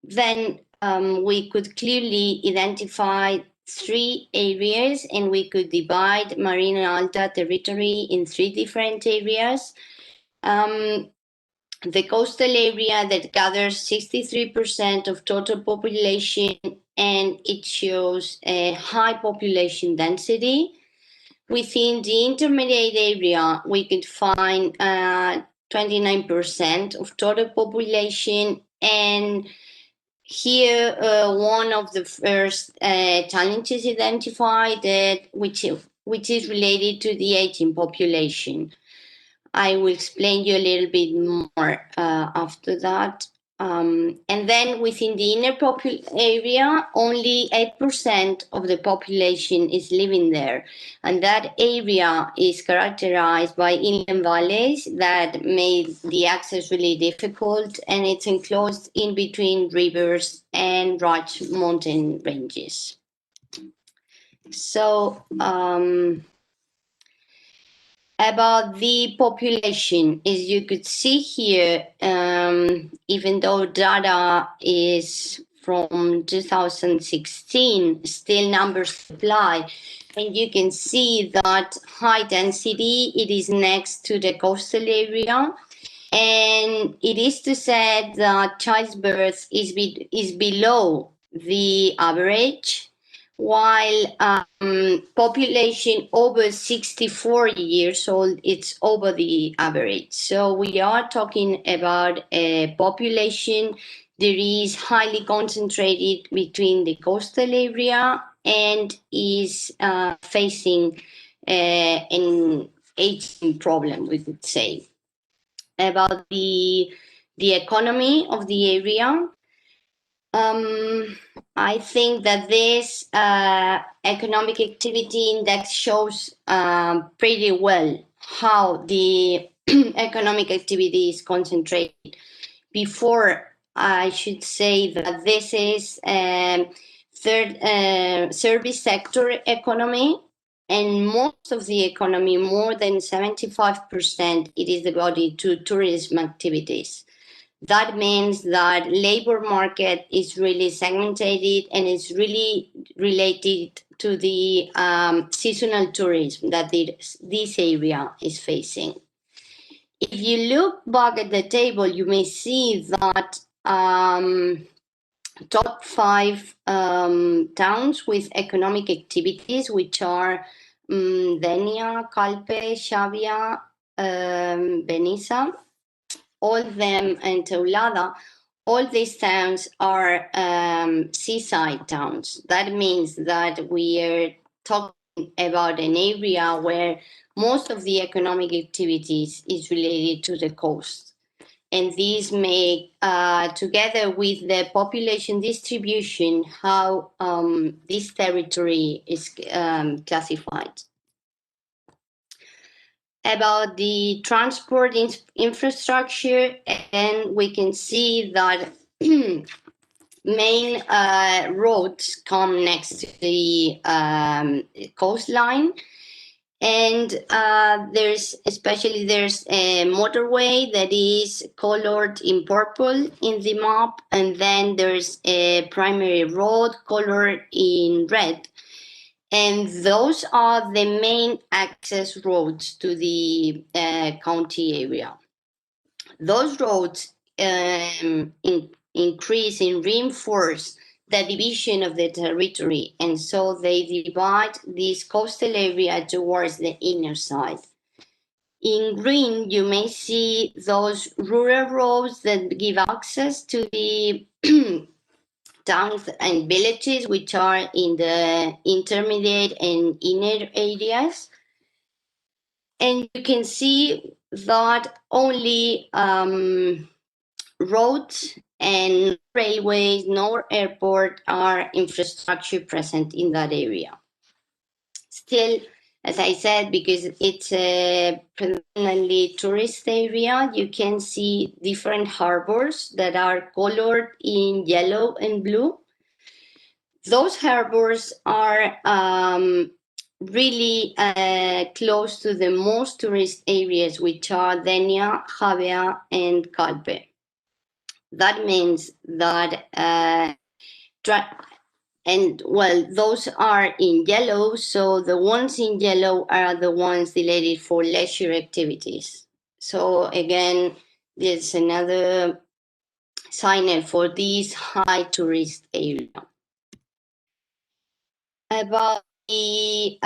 then we could clearly identify three areas, and we could divide Marina Alta territory in three different areas. The coastal area that gathers 63% of total population, and it shows a high population density. Within the intermediate area, we could find 29% of total population, and here one of the first challenges identified, which is related to the aging population. I will explain you a little bit more after that. And then within the inner area, only 8% of the population is living there. And that area is characterized by inland valleys that made the access really difficult, and it's enclosed in between rivers and rugged mountain ranges. So, about the population, as you could see here, even though data is from 2016, still numbers apply. And you can see that high density, it is next to the coastal area. And it is to say that childbirth is below the average, while population over 64 years old, it's over the average. So we are talking about a population that is highly concentrated between the coastal area and is facing an aging problem, we could say. About the economy of the area, I think that this economic activity index shows pretty well how the economic activity is concentrated. Before, I should say that this is service sector economy, and most of the economy, more than 75%, it is devoted to tourism activities. That means that labor market is really segmented and is really related to the seasonal tourism that this area is facing. If you look back at the table, you may see that top 5 towns with economic activities, which are Denia, Calpe, Xàbia, Benissa, all of them, and Teulada, all these towns are seaside towns. That means that we are talking about an area where most of the economic activities is related to the coast. And these make, together with the population distribution, how this territory is classified. About the transport infrastructure, and we can see that main roads come next to the coastline, and there's a motorway that is colored in purple in the map, and then there's a primary road colored in red. And those are the main access roads to the county area. Those roads increase and reinforce the division of the territory, and so they divide this coastal area towards the inner side. In green, you may see those rural roads that give access to the towns and villages, which are in the intermediate and inner areas. And you can see that only roads and railways, no airport are infrastructure present in that area. Still, as I said, because it's a predominantly tourist area, you can see different harbors that are colored in yellow and blue. Those harbors are really close to the most tourist areas, which are Denia, Xàbia, and Calpe. That means that, those are in yellow, so the ones in yellow are the ones related for leisure activities. So again, there's another sign for this high tourist area. About the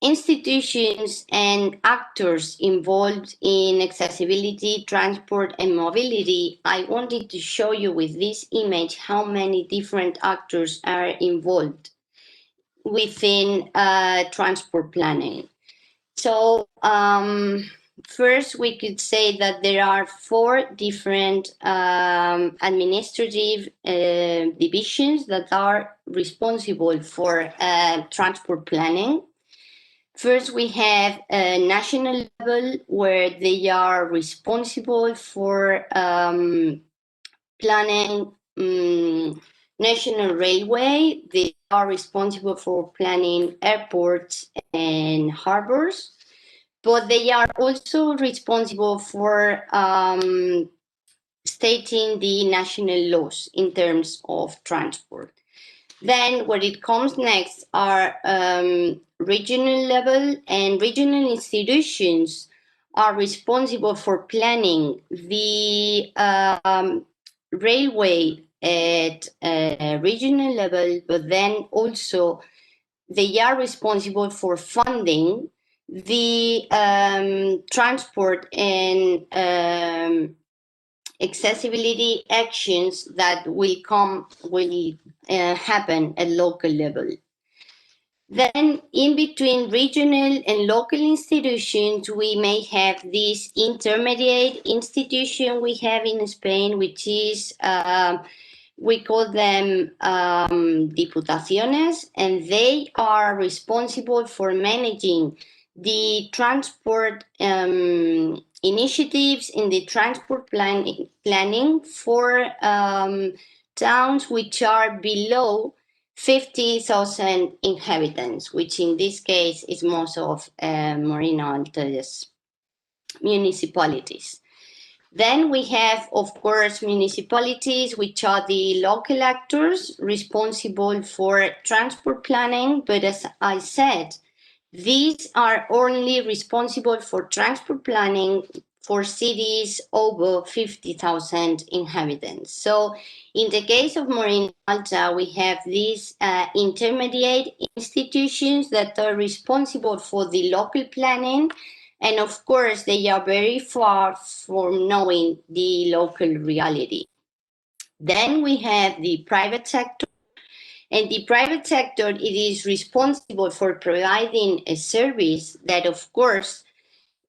institutions and actors involved in accessibility, transport, and mobility, I wanted to show you with this image how many different actors are involved within transport planning. So first, we could say that there are 4 different administrative divisions that are responsible for transport planning. First, we have a national level where they are responsible for planning national railway. They are responsible for planning airports and harbors, but they are also responsible for stating the national laws in terms of transport. Then what it comes next are regional level, and regional institutions are responsible for planning the railway at regional level, but then also they are responsible for funding the transport and accessibility actions that will happen at local level. Then in between regional and local institutions, we may have this intermediate institution we have in Spain, which is, we call them diputaciones, and they are responsible for managing the transport initiatives in the transport planning for towns which are below 50,000 inhabitants, which in this case is most of Marina Alta's municipalities. Then we have, of course, municipalities, which are the local actors responsible for transport planning. But as I said, these are only responsible for transport planning for cities over 50,000 inhabitants. So in the case of Marina Alta, we have these intermediate institutions that are responsible for the local planning. And of course, they are very far from knowing the local reality. Then we have the private sector. And the private sector, it is responsible for providing a service that, of course,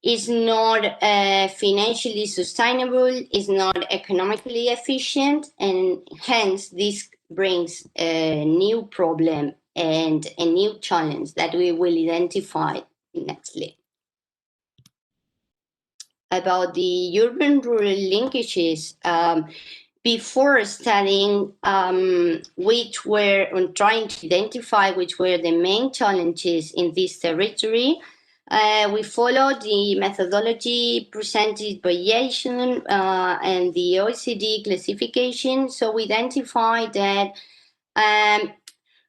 is not financially sustainable, is not economically efficient, and hence this brings a new problem and a new challenge that we will identify nextly. About the urban-rural linkages, before studying trying to identify which were the main challenges in this territory, we followed the methodology presented by Jason and the OECD classification. So we identified that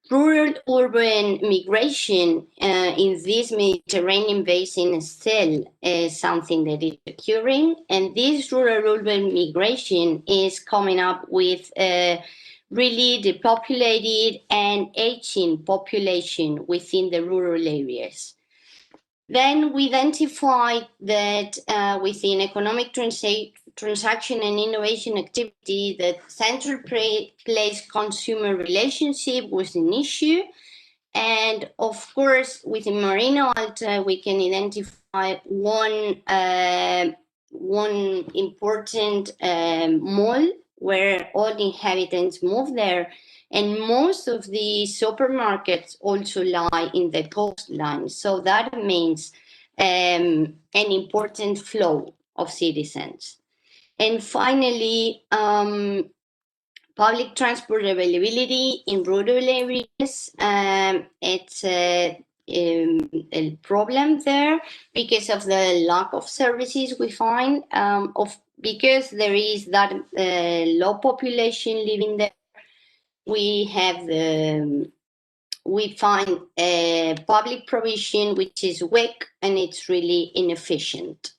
rural-urban migration in this Mediterranean basin still is something that is occurring, and this rural-urban migration is coming up with a really depopulated and aging population within the rural areas. Then we identified that within economic transaction and innovation activity, that central place consumer relationship was an issue. And of course, within Marina Alta, we can identify one important mall where all the inhabitants move there. And most of the supermarkets also lie in the coastline. So that means an important flow of citizens. And finally, public transport availability in rural areas, it's a problem there because of the lack of services we find, because there is that low population living there. We find public provision which is weak and it's really inefficient.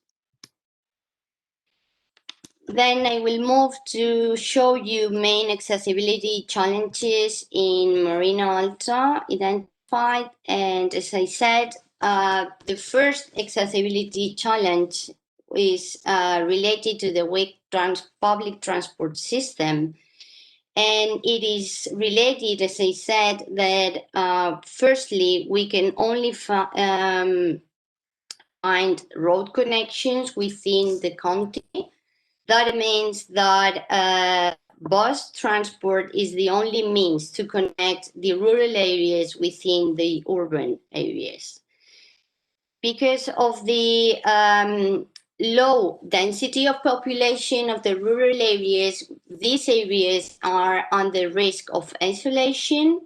Then I will move to show you main accessibility challenges in Marina Alta identified. And as I said, the first accessibility challenge is related to the weak public transport system. And it is related, as I said, that firstly, we can only find find road connections within the county. That means that bus transport is the only means to connect the rural areas within the urban areas. Because of the low density of population of the rural areas, these areas are under risk of isolation,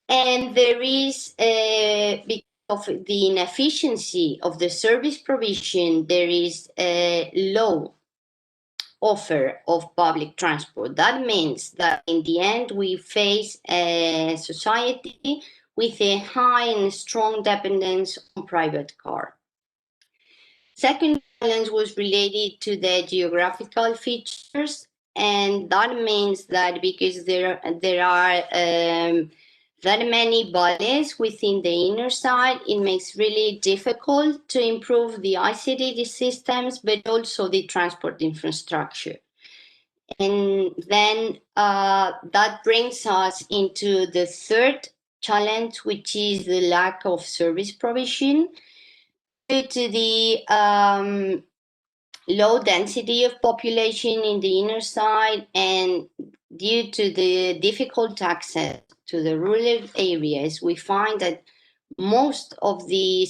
and there is, because of the inefficiency of the service provision, there is a low offer of public transport. That means that in the end, we face a society with a high and strong dependence on private car. Second challenge was related to the geographical features, and that means that because there are that many valleys within the inner side, it makes really difficult to improve the ICT systems, but also the transport infrastructure. And then that brings us into the third challenge, which is the lack of service provision. Due to the low density of population in the inner side and due to the difficult access to the rural areas, we find that most of the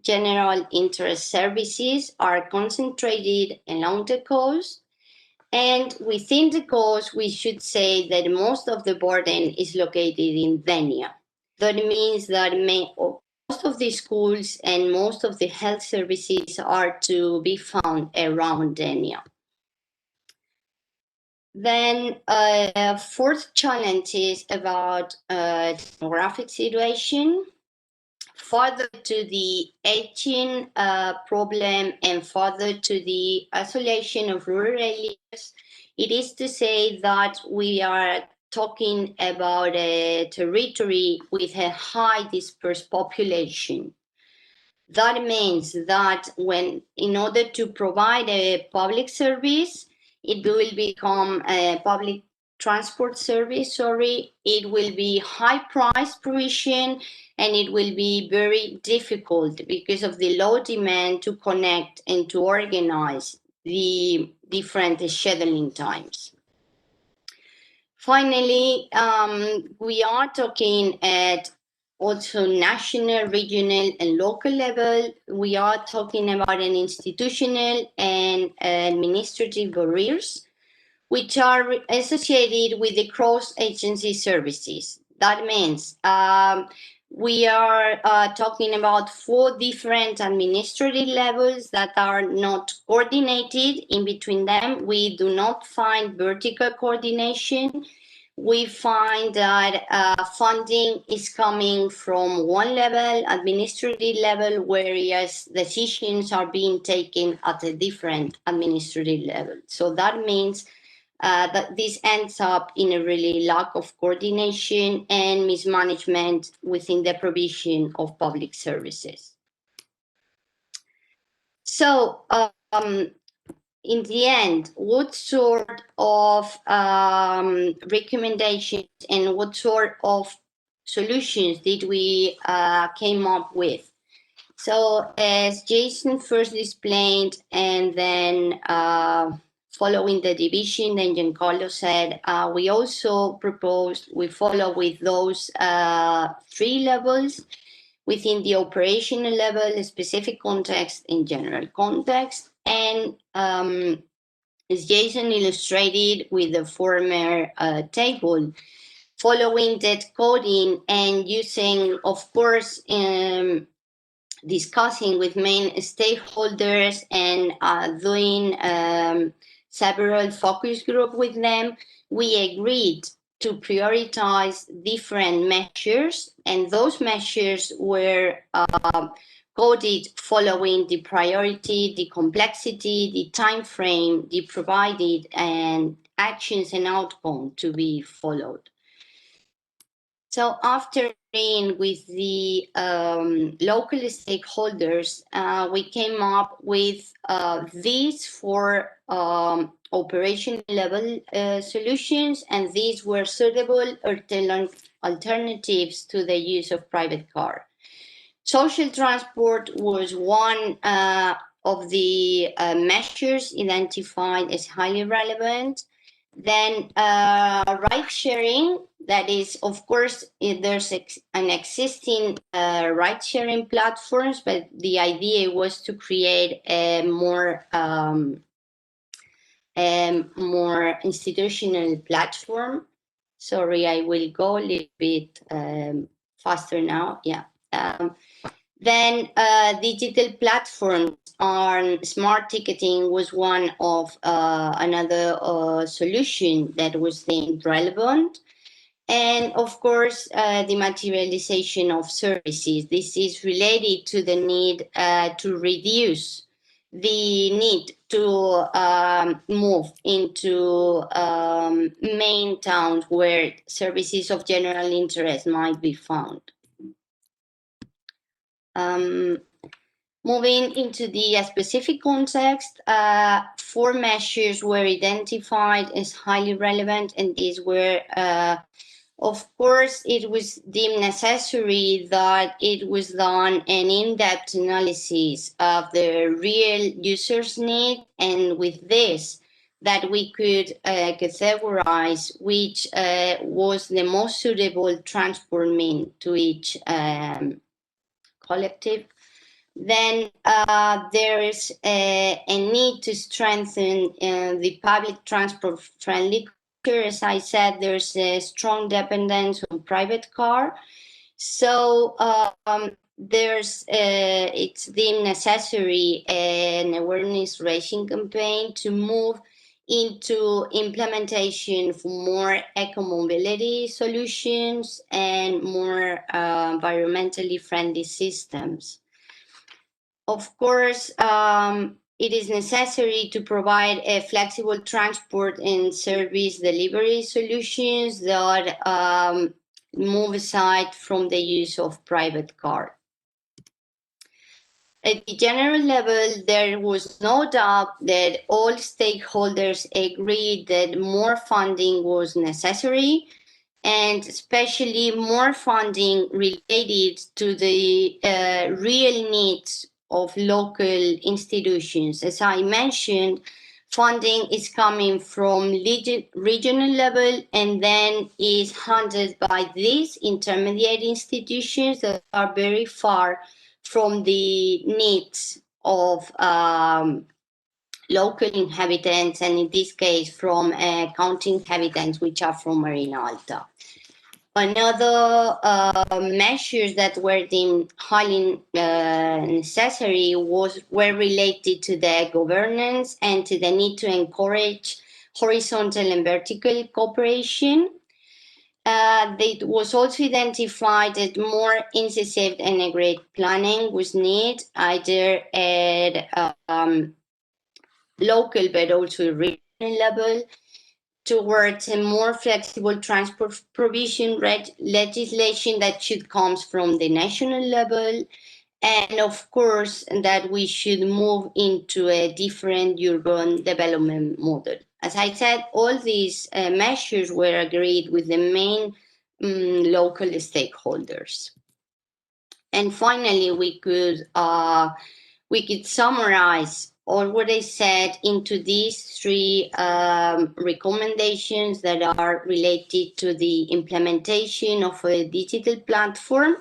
general interest services are concentrated along the coast. And within the coast, we should say that most of the burden is located in Denia. That means that most of the schools and most of the health services are to be found around Denia. Then fourth challenge is about demographic situation. Further to the aging problem and further to the isolation of rural areas, it is to say that we are talking about a territory with a high dispersed population. That means that in order to provide a public service, it will become a public transport service, it will be high price provision, and it will be very difficult because of the low demand to connect and to organize the different scheduling times. Finally, we are talking at also national, regional, and local level. We are talking about an institutional and administrative barriers, which are associated with the cross-agency services. That means we are talking about 4 different administrative levels that are not coordinated in between them. We do not find vertical coordination. We find that funding is coming from one level, administrative level, whereas decisions are being taken at a different administrative level. So that means that this ends up in a really lack of coordination and mismanagement within the provision of public services. So in the end, what sort of recommendations and what sort of solutions did we came up with? So as Jason first explained, and then following the division, then Giancarlo said, we also proposed, we follow with those 3 levels within the operational level, specific context, and general context. And as Jason illustrated with the former table, following that coding and using, of course, discussing with main stakeholders and doing several focus groups with them, we agreed to prioritize different measures, and those measures were coded following the priority, the complexity, the time frame, the provided, and actions and outcome to be followed. So after agreeing with the local stakeholders, we came up with these 4 operation level solutions, and these were suitable alternatives to the use of private car. Social transport was one of the measures identified as highly relevant. Then ride sharing, that is, of course, there's an existing ride sharing platforms, but the idea was to create a more institutional platform. Sorry, I will go a little bit faster now. Yeah. Then digital platforms on smart ticketing was one of another solution that was deemed relevant. And of course, the materialization of services. This is related to the need to reduce the need to move into main towns where services of general interest might be found. Moving into the specific context, 4 measures were identified as highly relevant, and these were, of course, it was deemed necessary that it was done an in-depth analysis of the real user's need, and with this, that we could categorize which was the most suitable transport mean to each collective. Then there is a need to strengthen the public transport friendly culture. As I said, there's a strong dependence on private car. So it's deemed necessary an awareness raising campaign to move into implementation for more eco-mobility solutions and more environmentally friendly systems. Of course, it is necessary to provide a flexible transport and service delivery solutions that move aside from the use of private car. At the general level, there was no doubt that all stakeholders agreed that more funding was necessary, and especially more funding related to the real needs of local institutions. As I mentioned, funding is coming from regional level and then is handled by these intermediate institutions that are very far from the needs of local inhabitants, and in this case from county inhabitants, which are from Marina Alta. Another measures that were deemed highly necessary were related to the governance and to the need to encourage horizontal and vertical cooperation. It was also identified that more incisive and integrated planning was needed, either at local but also regional level, towards a more flexible transport provision legislation that should come from the national level, and of course that we should move into a different urban development model. As I said, all these measures were agreed with the main local stakeholders. And finally, we could summarize all what I said into these 3 recommendations that are related to the implementation of a digital platform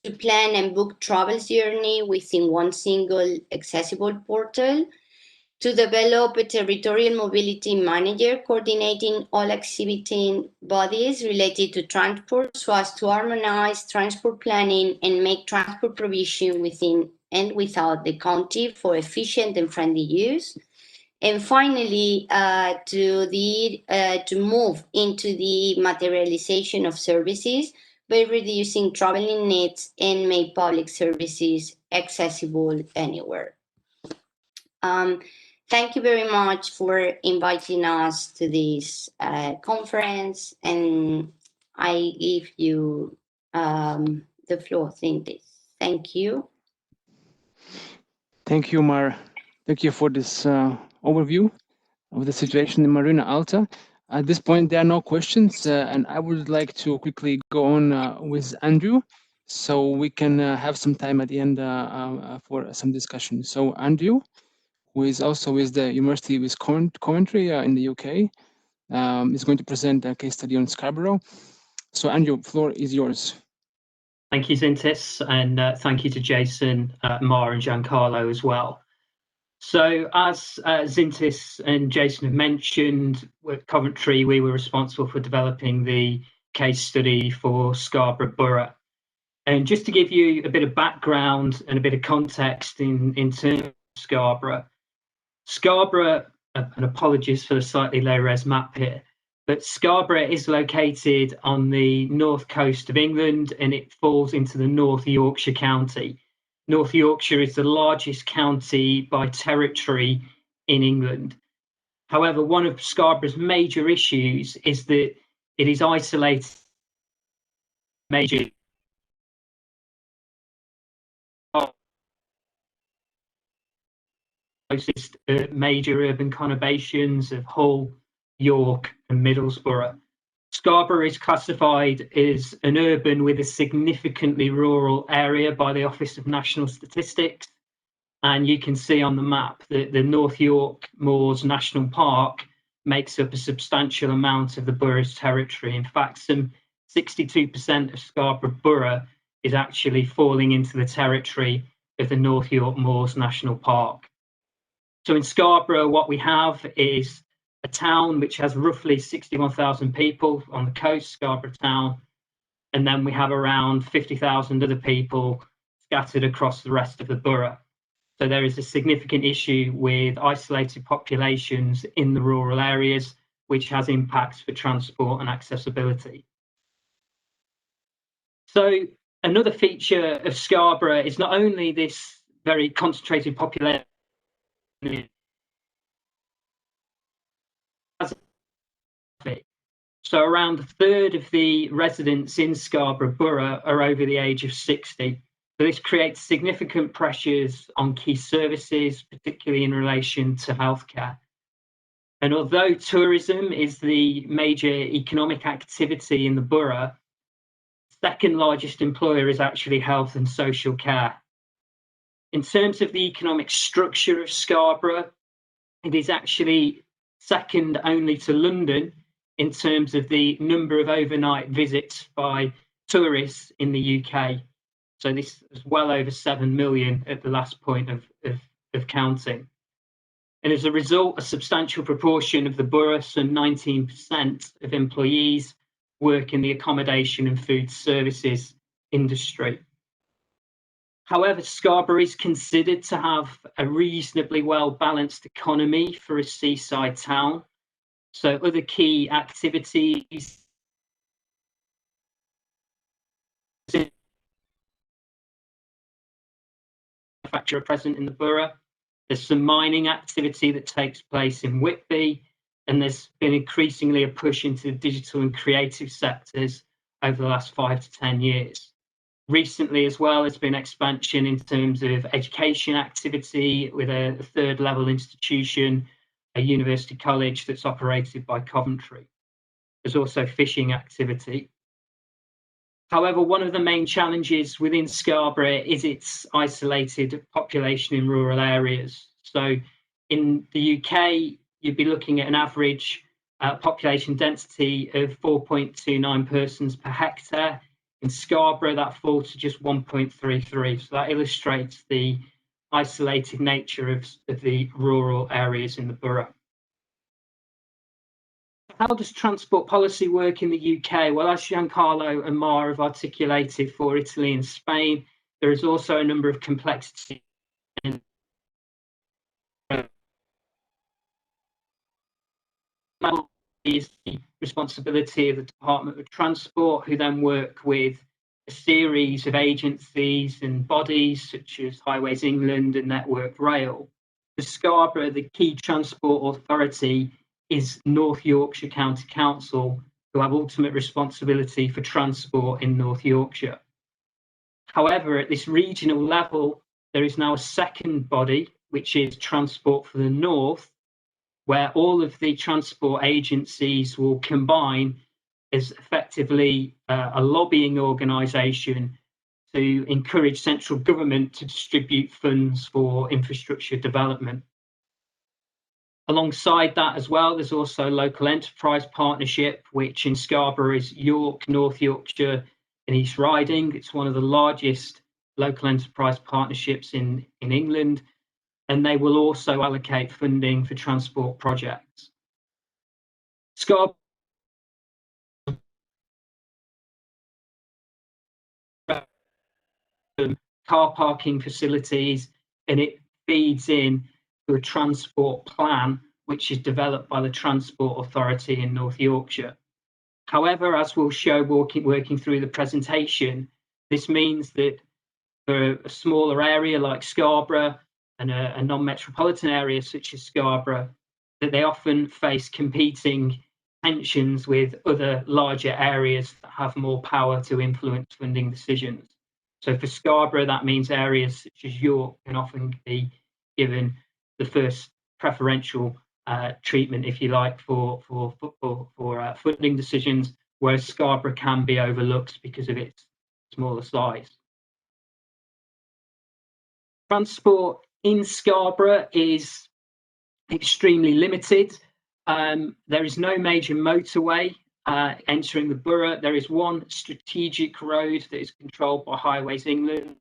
to plan and book travel journey within one single accessible portal, to develop a territorial mobility manager coordinating all exhibiting bodies related to transport so as to harmonize transport planning and make transport provision within and without the county for efficient and friendly use. And finally, to move into the materialization of services by reducing traveling needs and make public services accessible anywhere. Thank you very much for inviting us to this conference, and I give you the floor, Zintis. Thank you. Thank you, Mar. Thank you for this overview of the situation in Marina Alta. At this point, there are no questions, and I would like to quickly go on with Andrew. so we can have some time at the end for some discussion. So Andrew, who is also with the University of Coventry in the UK, is going to present a case study on Scarborough. So Andrew, floor is yours. Thank you, Zintis, and thank you to Jason, Mar and Giancarlo as well. So as Zintis and Jason have mentioned, with Coventry, we were responsible for developing the case study for Scarborough Borough. And just to give you a bit of background and a bit of context in terms of Scarborough, and apologies for the slightly low-res map here, but Scarborough is located on the north coast of England and it falls into the North Yorkshire county. North Yorkshire is the largest county by territory in England. However, one of Scarborough's major issues is that it is isolated closest major urban conurbations of Hull, York and Middlesbrough. Scarborough is classified as an urban with a significantly rural area by the Office of National Statistics. And you can see on the map that the North York Moors National Park makes up a substantial amount of the borough's territory. In fact, some 62% of Scarborough Borough is actually falling into the territory of the North York Moors National Park. So in Scarborough, what we have is a town which has roughly 61,000 people on the coast, Scarborough town, and then we have around 50,000 other people scattered across the rest of the borough. So there is a significant issue with isolated populations in the rural areas, which has impacts for transport and accessibility. So another feature of Scarborough is not only this very concentrated population, so around a third of the residents in Scarborough Borough are over the age of 60. So this creates significant pressures on key services, particularly in relation to healthcare. And although tourism is the major economic activity in the borough, the second largest employer is actually health and social care. In terms of the economic structure of Scarborough, it is actually second only to London in terms of the number of overnight visits by tourists in the UK. So this is well over 7 million at the last point of counting. And as a result, a substantial proportion of the borough, some 19% of employees, work in the accommodation and food services industry. However, Scarborough is considered to have a reasonably well-balanced economy for a seaside town. So other key activities manufacturer present in the borough. There's some mining activity that takes place in Whitby, and there's been increasingly a push into the digital and creative sectors over the last 5 to 10 years. Recently as well, there's been expansion in terms of education activity with a third level institution, a university college that's operated by Coventry. There's also fishing activity. However, one of the main challenges within Scarborough is its isolated population in rural areas. So in the UK, you'd be looking at an average population density of 4.29 persons per hectare. In Scarborough, that falls to just 1.33. So that illustrates the isolated nature of the rural areas in the borough. How does transport policy work in the UK? Well, as Giancarlo and Mar have articulated for Italy and Spain, there is also a number of complexities. Is the responsibility of the Department of Transport, who then work with a series of agencies and bodies such as Highways England and Network Rail. For Scarborough, the key transport authority is North Yorkshire County Council, who have ultimate responsibility for transport in North Yorkshire. However, at this regional level, there is now a second body, which is Transport for the North, where all of the transport agencies will combine as effectively a lobbying organisation to encourage central government to distribute funds for infrastructure development. Alongside that as well, there's also local enterprise partnership, which in Scarborough is York, North Yorkshire and East Riding. It's one of the largest local enterprise partnerships in England, and they will also allocate funding for transport projects. Scarborough car parking facilities, and it feeds in to a transport plan which is developed by the Transport Authority in North Yorkshire. However, as we'll show working through the presentation, this means that for a smaller area like Scarborough and a non-metropolitan area such as Scarborough, that they often face competing tensions with other larger areas that have more power to influence funding decisions. So for Scarborough, that means areas such as York can often be given the first preferential treatment, if you like, for funding decisions, whereas Scarborough can be overlooked because of its smaller size. Transport in Scarborough is extremely limited. There is no major motorway entering the borough. There is one strategic road that is controlled by Highways England.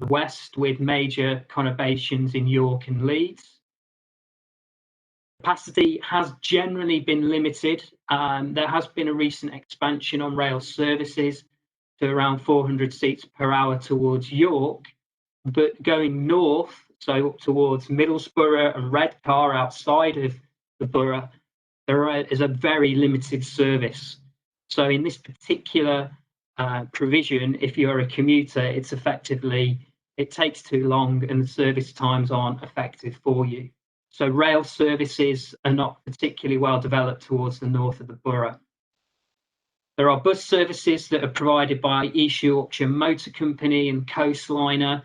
The west, with major conurbations in York and Leeds. Capacity has generally been limited. There has been a recent expansion on rail services to around 400 seats per hour towards York, but going north, so up towards Middlesbrough and Redcar outside of the borough, there is a very limited service. So in this particular provision, if you're a commuter, it's effectively, it takes too long and the service times aren't effective for you. So rail services are not particularly well developed towards the north of the borough. There are bus services that are provided by East Yorkshire Motor Company and Coastliner,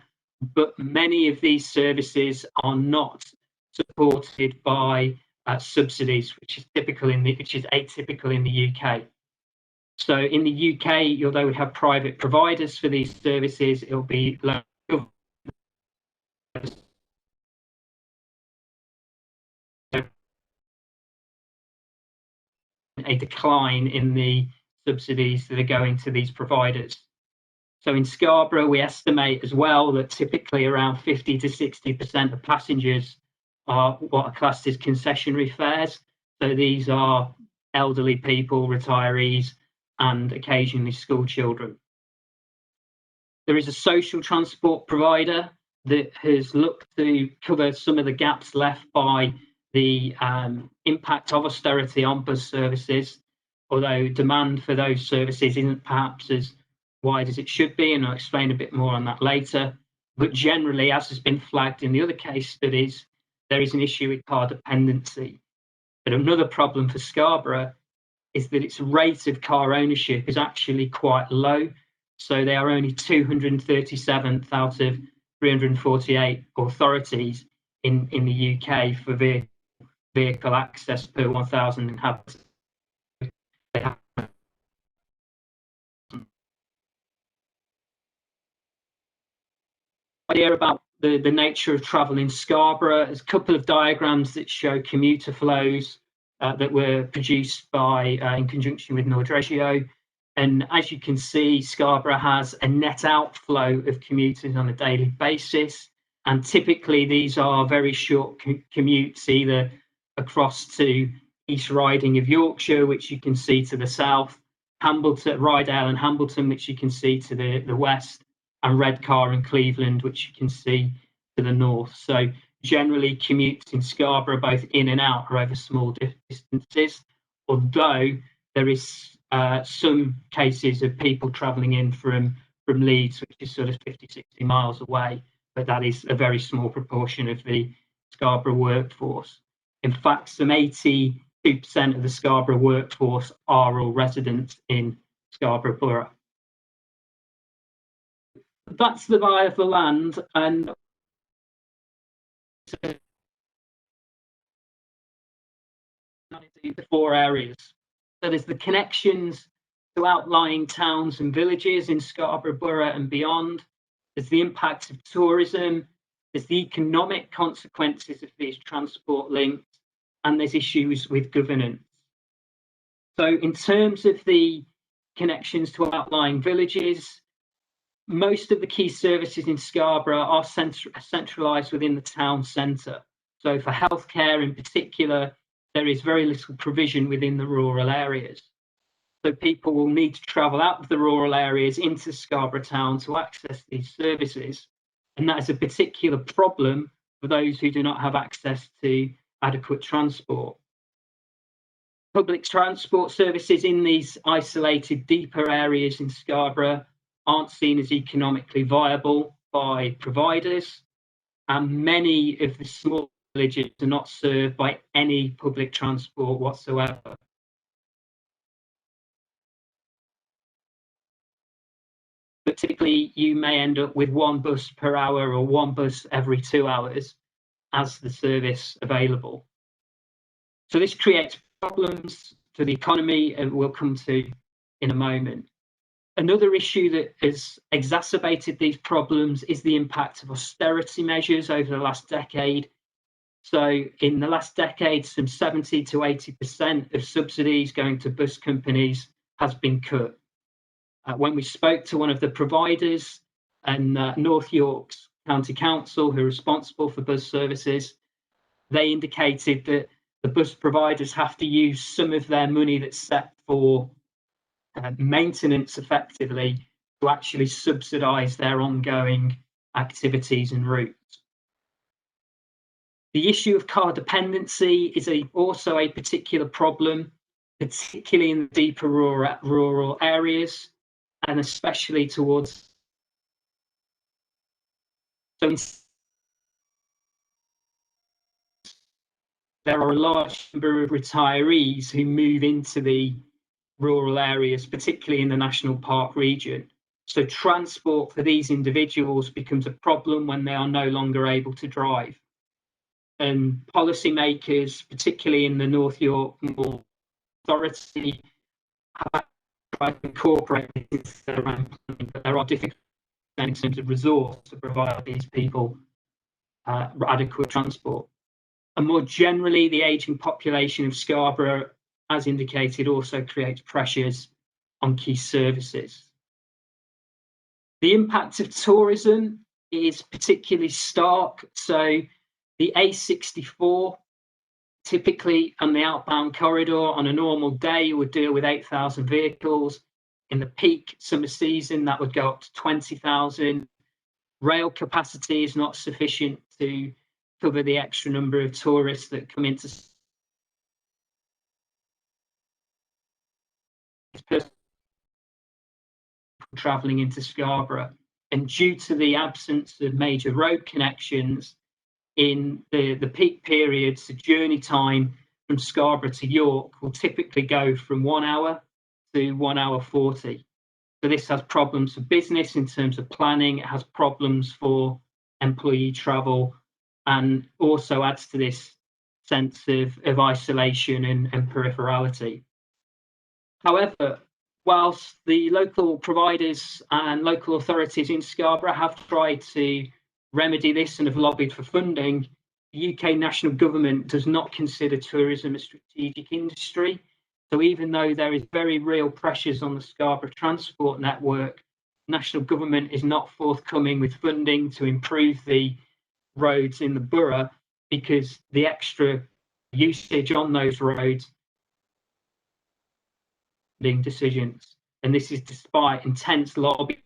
but many of these services are not supported by subsidies, which is atypical in the UK. So in the UK, although we have private providers for these services, it'll be local. A decline in the subsidies that are going to these providers. So in Scarborough, we estimate as well that typically around 50 to 60% of passengers are what are classed as concessionary fares. So these are elderly people, retirees, and occasionally school children. There is a social transport provider that has looked to cover some of the gaps left by the impact of austerity on bus services, although demand for those services isn't perhaps as wide as it should be, and I'll explain a bit more on that later. But generally, as has been flagged in the other case studies, there is an issue with car dependency. But another problem for Scarborough is that its rate of car ownership is actually quite low. So they are only 237th out of 348 authorities in the UK for vehicle access per 1,000 inhabitants. Idea about the nature of travel in Scarborough. There's a couple of diagrams that show commuter flows that were produced by in conjunction with Nordregio. And as you can see, Scarborough has a net outflow of commuters on a daily basis. And typically these are very short commutes, either across to East Riding of Yorkshire, which you can see to the south, Hambleton, Rydale and Hambleton, which you can see to the west, and Redcar and Cleveland, which you can see to the north. So generally commutes in Scarborough, both in and out, are over small distances, although there is some cases of people travelling in from Leeds, which is sort of 50, 60 miles away, but that is a very small proportion of the Scarborough workforce. In fact, some 82% of the Scarborough workforce are all residents in Scarborough Borough. That's the lie of the land, and the 4 areas. So there's the connections to outlying towns and villages in Scarborough Borough and beyond. There's the impact of tourism. There's the economic consequences of these transport links, and there's issues with governance. So in terms of the connections to outlying villages, most of the key services in Scarborough are centralised within the town centre. So for healthcare in particular, there is very little provision within the rural areas. So people will need to travel out of the rural areas into Scarborough town to access these services. And that is a particular problem for those who do not have access to adequate transport. Public transport services in these isolated, deeper areas in Scarborough aren't seen as economically viable by providers, and many of the small villages are not served by any public transport whatsoever. But typically, you may end up with one bus per hour or one bus every 2 hours as the service available. So this creates problems for the economy, and we'll come to in a moment. Another issue that has exacerbated these problems is the impact of austerity measures over the last decade. So in the last decade, some 70 to 80% of subsidies going to bus companies has been cut. When we spoke to one of the providers and North York's County Council, who are responsible for bus services, they indicated that the bus providers have to use some of their money that's set for maintenance effectively to actually subsidise their ongoing activities and routes. The issue of car dependency is also a particular problem, particularly in the deeper rural areas, and especially towards. So there are a large number of retirees who move into the rural areas, particularly in the national park region. So transport for these individuals becomes a problem when they are no longer able to drive. And policymakers, particularly in the North York Authority, have tried to incorporate this into their own planning, but there are difficulties in terms of resource to provide these people adequate transport. And more generally, the ageing population of Scarborough, as indicated, also creates pressures on key services. The impact of tourism is particularly stark. So the A64, typically on the outbound corridor on a normal day, would deal with 8,000 vehicles. In the peak summer season, that would go up to 20,000. Rail capacity is not sufficient to cover the extra number of tourists that come into travelling into Scarborough. And due to the absence of major road connections in the peak periods, the journey time from Scarborough to York will typically go from 1 hour to 1 hour 40. So this has problems for business in terms of planning. It has problems for employee travel, and also adds to this sense of isolation and peripherality. However, whilst the local providers and local authorities in Scarborough have tried to remedy this and have lobbied for funding, the UK national government does not consider tourism a strategic industry. So even though there is very real pressures on the Scarborough transport network, national government is not forthcoming with funding to improve the roads in the borough, because the extra usage on those roads decisions, and this is despite intense lobbying.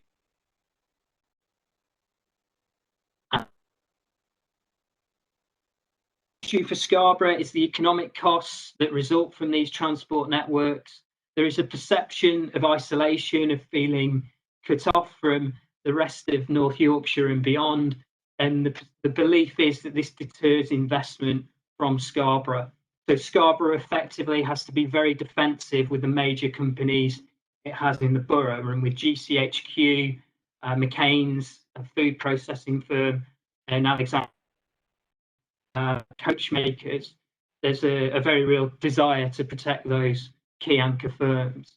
Issue for Scarborough is the economic costs that result from these transport networks. There is a perception of isolation, of feeling cut off from the rest of North Yorkshire and beyond, and the belief is that this deters investment from Scarborough. So Scarborough effectively has to be very defensive with the major companies it has in the borough, and with GCHQ, McCain's, a food processing firm, and Alexander Coachmakers, there's a very real desire to protect those key anchor firms.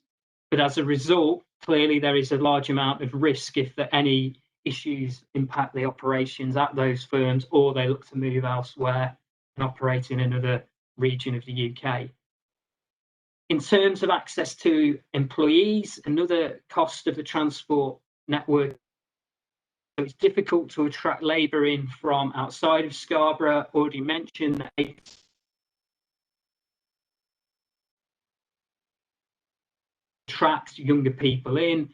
But as a result, clearly there is a large amount of risk if there any issues impact the operations at those firms, or they look to move elsewhere and operate in another region of the UK. In terms of access to employees, another cost of the transport network, so it's difficult to attract labour in from outside of Scarborough. Already mentioned that it attracts younger people in.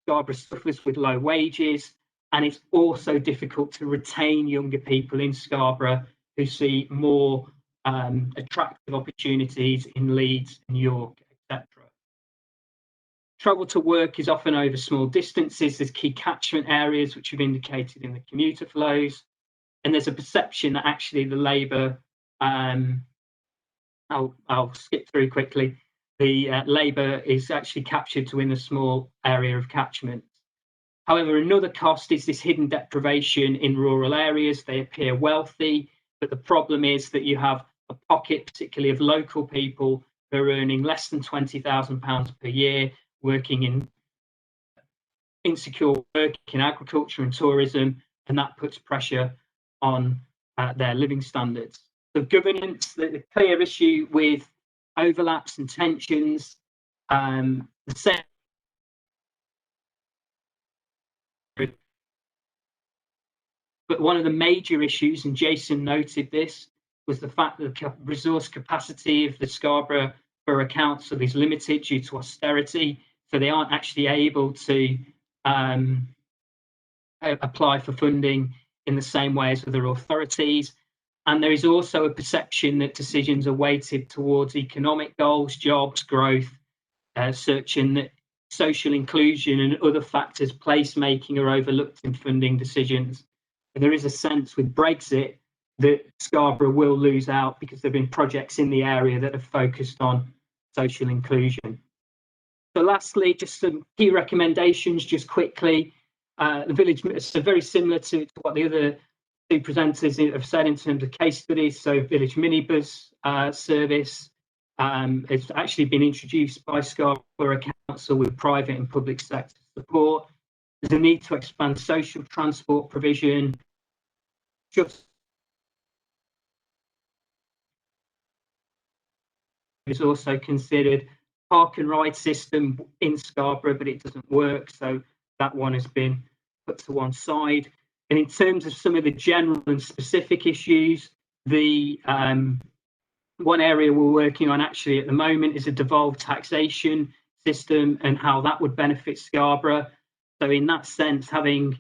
Scarborough suffers with low wages, and it's also difficult to retain younger people in Scarborough who see more attractive opportunities in Leeds and York, etc. Travel to work is often over small distances. There's key catchment areas which are indicated in the commuter flows, and there's a perception that actually the labour, I'll skip through quickly, the labour is actually captured to within a small area of catchment. However, another cost is this hidden deprivation in rural areas. They appear wealthy, but the problem is that you have a pocket, particularly of local people who are earning less than £20,000 per year, working in insecure work in agriculture and tourism, and that puts pressure on their living standards. So governance, the clear issue with overlaps and tensions, the same. But one of the major issues, and Jason noted this, was the fact that the resource capacity of the Scarborough Borough Council is limited due to austerity, so they aren't actually able to apply for funding in the same way as other authorities. And there is also a perception that decisions are weighted towards economic goals, jobs, growth, searching that social inclusion and other factors, placemaking, are overlooked in funding decisions. And there is a sense with Brexit that Scarborough will lose out because there have been projects in the area that have focused on social inclusion. So lastly, just some key recommendations, just quickly. The village, so very similar to what the other two presenters have said in terms of case studies. So village minibus service has actually been introduced by Scarborough Council with private and public sector support. There's a need to expand social transport provision. Is also considered park and ride system in Scarborough, but it doesn't work, so that one has been put to one side. And in terms of some of the general and specific issues, the one area we're working on actually at the moment is a devolved taxation system and how that would benefit Scarborough. So in that sense, having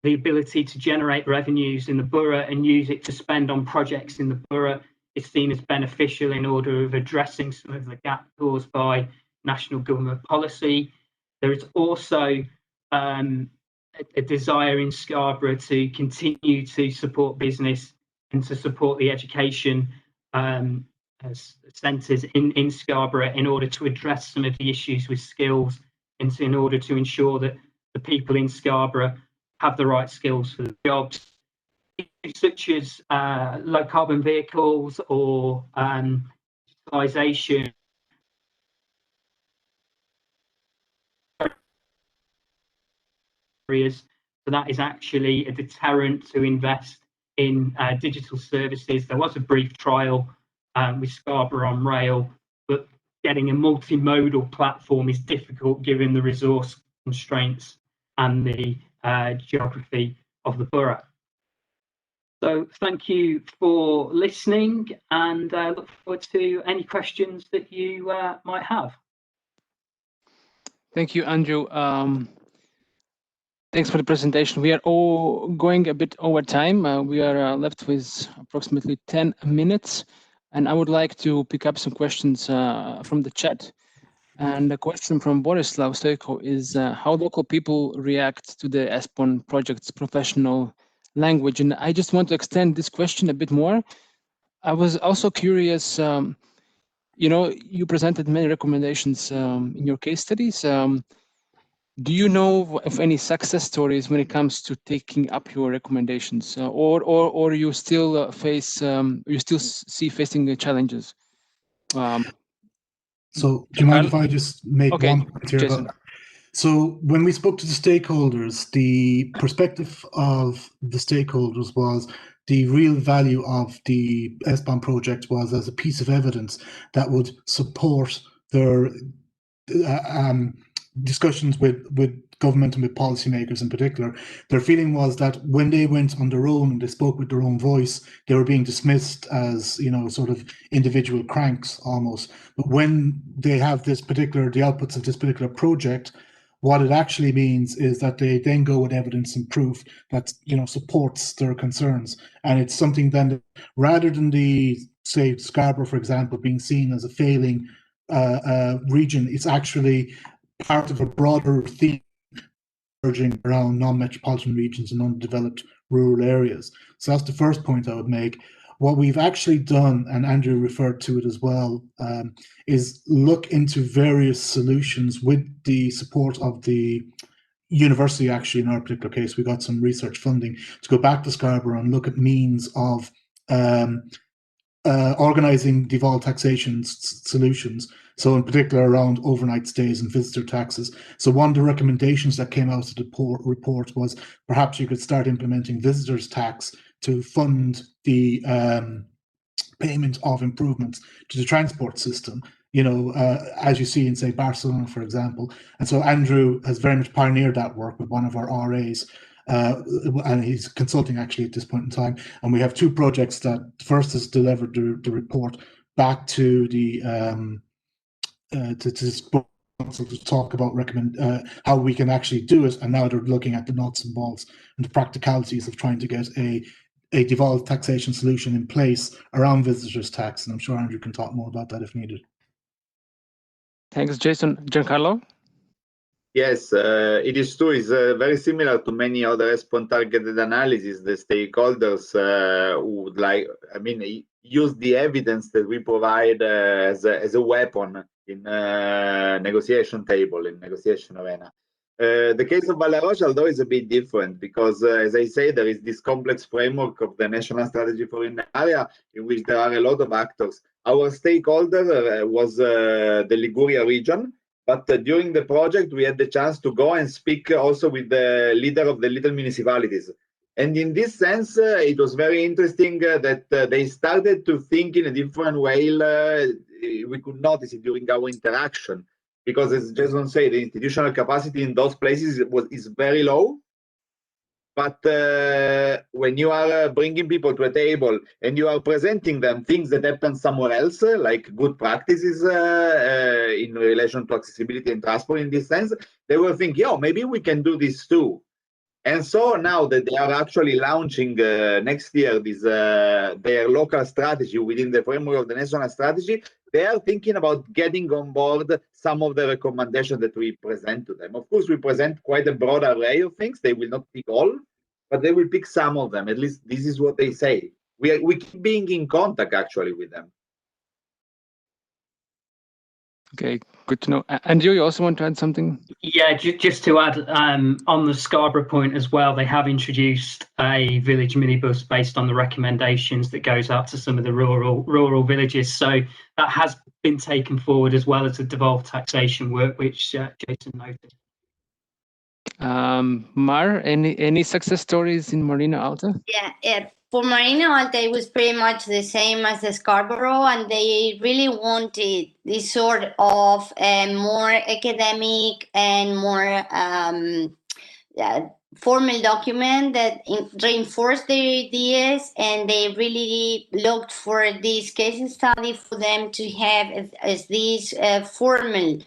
the ability to generate revenues in the borough and use it to spend on projects in the borough is seen as beneficial in order of addressing some of the gap caused by national government policy. There is also a desire in Scarborough to continue to support business and to support the education centres in Scarborough in order to address some of the issues with skills and in order to ensure that the people in Scarborough have the right skills for the jobs, such as low carbon vehicles or digitalisation. Areas. So that is actually a deterrent to invest in digital services. There was a brief trial with Scarborough on rail, but getting a multimodal platform is difficult given the resource constraints and the geography of the borough. So thank you for listening, and I look forward to any questions that you might have. Thank you, Andrew. Thanks for the presentation. We are all going a bit over time. We are left with approximately 10 minutes, and I would like to pick up some questions from the chat. And the question from Borislav Stojko is how local people react to the ESPON project's professional language. And I just want to extend this question a bit more. I was also curious, you know, you presented many recommendations in your case studies. Do you know of any success stories when it comes to taking up your recommendations, or you still face, you still see facing the challenges? So do you mind if I just make Okay, one point here Jason. about that? So when we spoke to the stakeholders, the perspective of the stakeholders was the real value of the ESPON project was as a piece of evidence that would support their discussions with government and with policymakers in particular. Their feeling was that when they went on their own and they spoke with their own voice, they were being dismissed as, you know, sort of individual cranks almost. But when they have the outputs of this particular project, what it actually means is that they then go with evidence and proof that, you know, supports their concerns. And it's something then that, rather than say Scarborough, for example, being seen as a failing region, it's actually part of a broader theme emerging around non-metropolitan regions and undeveloped rural areas. So that's the first point I would make. What we've actually done, and Andrew referred to it as well, is look into various solutions with the support of the university. Actually, in our particular case, we got some research funding to go back to Scarborough and look at means of organising devolved taxation solutions. So in particular around overnight stays and visitor taxes. So one of the recommendations that came out of the report was perhaps you could start implementing visitors tax to fund the payment of improvements to the transport system, you know, as you see in, say, Barcelona, for example. And so Andrew has very much pioneered that work with one of our RAs, and he's consulting actually at this point in time. And we have two projects that first has delivered the report back to the to talk about how we can actually do it, and now they're looking at the nuts and bolts and the practicalities of trying to get a devolved taxation solution in place around visitors tax, and I'm sure Andrew can talk more about that if needed. Thanks, Jason. Giancarlo? Yes, it is true. It's very similar to many other ESPON targeted analysis. The stakeholders would use the evidence that we provide as a weapon in negotiation table, in negotiation arena. The case of Balaroche, although, is a bit different because, as I say, there is this complex framework of the National Strategy for an Area in which there are a lot of actors. Our stakeholder was the Liguria region, but during the project, we had the chance to go and speak also with the leader of the little municipalities. And in this sense, it was very interesting that they started to think in a different way. We could notice it during our interaction. Because, as Jason said, the institutional capacity in those places is very low. But when you are bringing people to a table and you are presenting them things that happen somewhere else, like good practices in relation to accessibility and transport in this sense, they will think, yeah, maybe we can do this too. And so now that they are actually launching next year this their local strategy within the framework of the national strategy, they are thinking about getting on board some of the recommendations that we present to them. Of course, we present quite a broad array of things. They will not pick all, but they will pick some of them. At least this is what they say. We keep being in contact actually with them. Okay, good to know. Andrew, you also want to add something? Yeah, just to add on the Scarborough point as well, they have introduced a village minibus based on the recommendations that goes out to some of the rural villages. So that has been taken forward as well as the devolved taxation work, which Jason noted. Mar, any success stories in Marina Alta? Yeah, for Marina Alta, it was pretty much the same as the Scarborough, and they really wanted this sort of more academic and more formal document that reinforced their ideas, and they really looked for this case study for them to have as this formal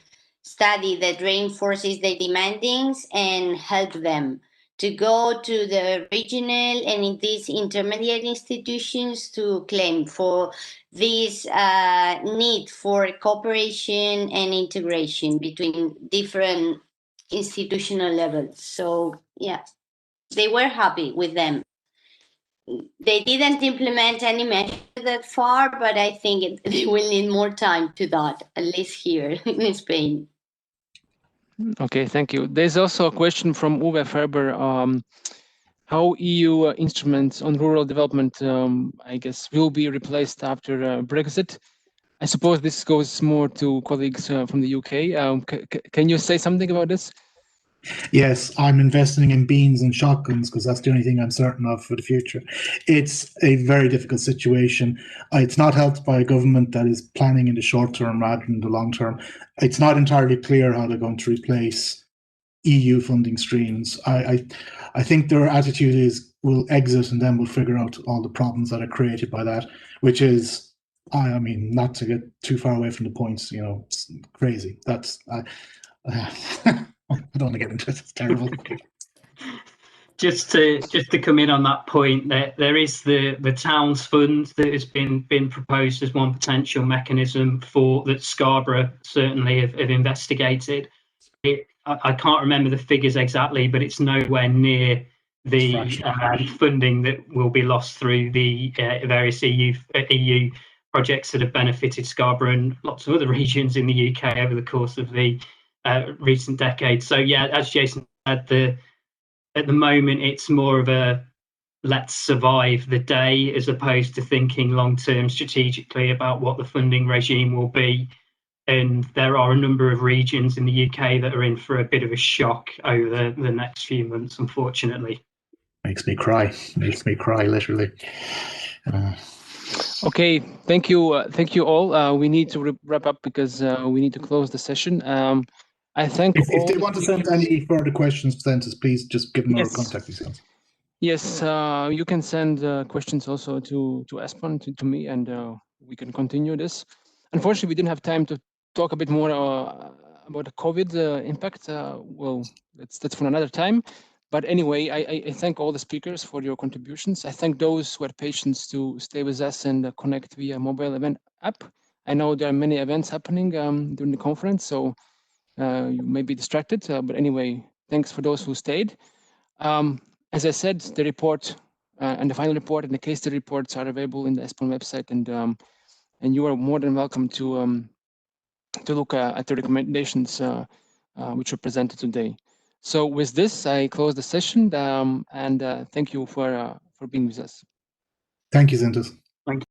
study that reinforces their demandings and help them to go to the regional and in these intermediate institutions to claim for this need for cooperation and integration between different institutional levels. So yeah, they were happy with them. They didn't implement any measure that far, but I think they will need more time to that, at least here in Spain. Okay, thank you. There's also a question from Uwe Ferber. How EU instruments on rural development, I guess, will be replaced after Brexit. I suppose this goes more to colleagues from the UK. Can you say something about this? Yes, I'm investing in beans and shotguns because that's the only thing I'm certain of for the future. It's a very difficult situation. It's not helped by a government that is planning in the short term rather than the long term. It's not entirely clear how they're going to replace EU funding streams. I think their attitude is we'll exit and then we'll figure out all the problems that are created by that, which is, I mean, not to get too far away from the points, you know, it's crazy. That's, I don't want to get into it. It's terrible. Just to come in on that point, there is the Towns Fund that has been proposed as one potential mechanism for that Scarborough certainly have investigated. I can't remember the figures exactly, but it's nowhere near the funding that will be lost through the various EU projects that have benefited Scarborough and lots of other regions in the UK over the course of the recent decades. So yeah, as Jason said, at the moment it's more of a let's survive the day as opposed to thinking long-term strategically about what the funding regime will be. And there are a number of regions in the UK that are in for a bit of a shock over the next few months, unfortunately. Makes me cry, literally. Okay, thank you all. We need to wrap up because we need to close the session. I thank If all they want to send any further questions to Zintis, please just give them our contact details. Yes, you can send questions also to ESPON, to me, and we can continue this. Unfortunately, we didn't have time to talk a bit more about the COVID impact. Well, that's for another time. But anyway, I thank all the speakers for your contributions. I thank those who had patience to stay with us and connect via mobile event app. I know there are many events happening during the conference, so you may be distracted. But anyway, thanks for those who stayed. As I said, the report and the final report and the case study reports are available in the ESPON website, and you are more than welcome to look at the recommendations which were presented today. So with this, I close the session and thank you for being with us. Thank you, Zintis. Thank you.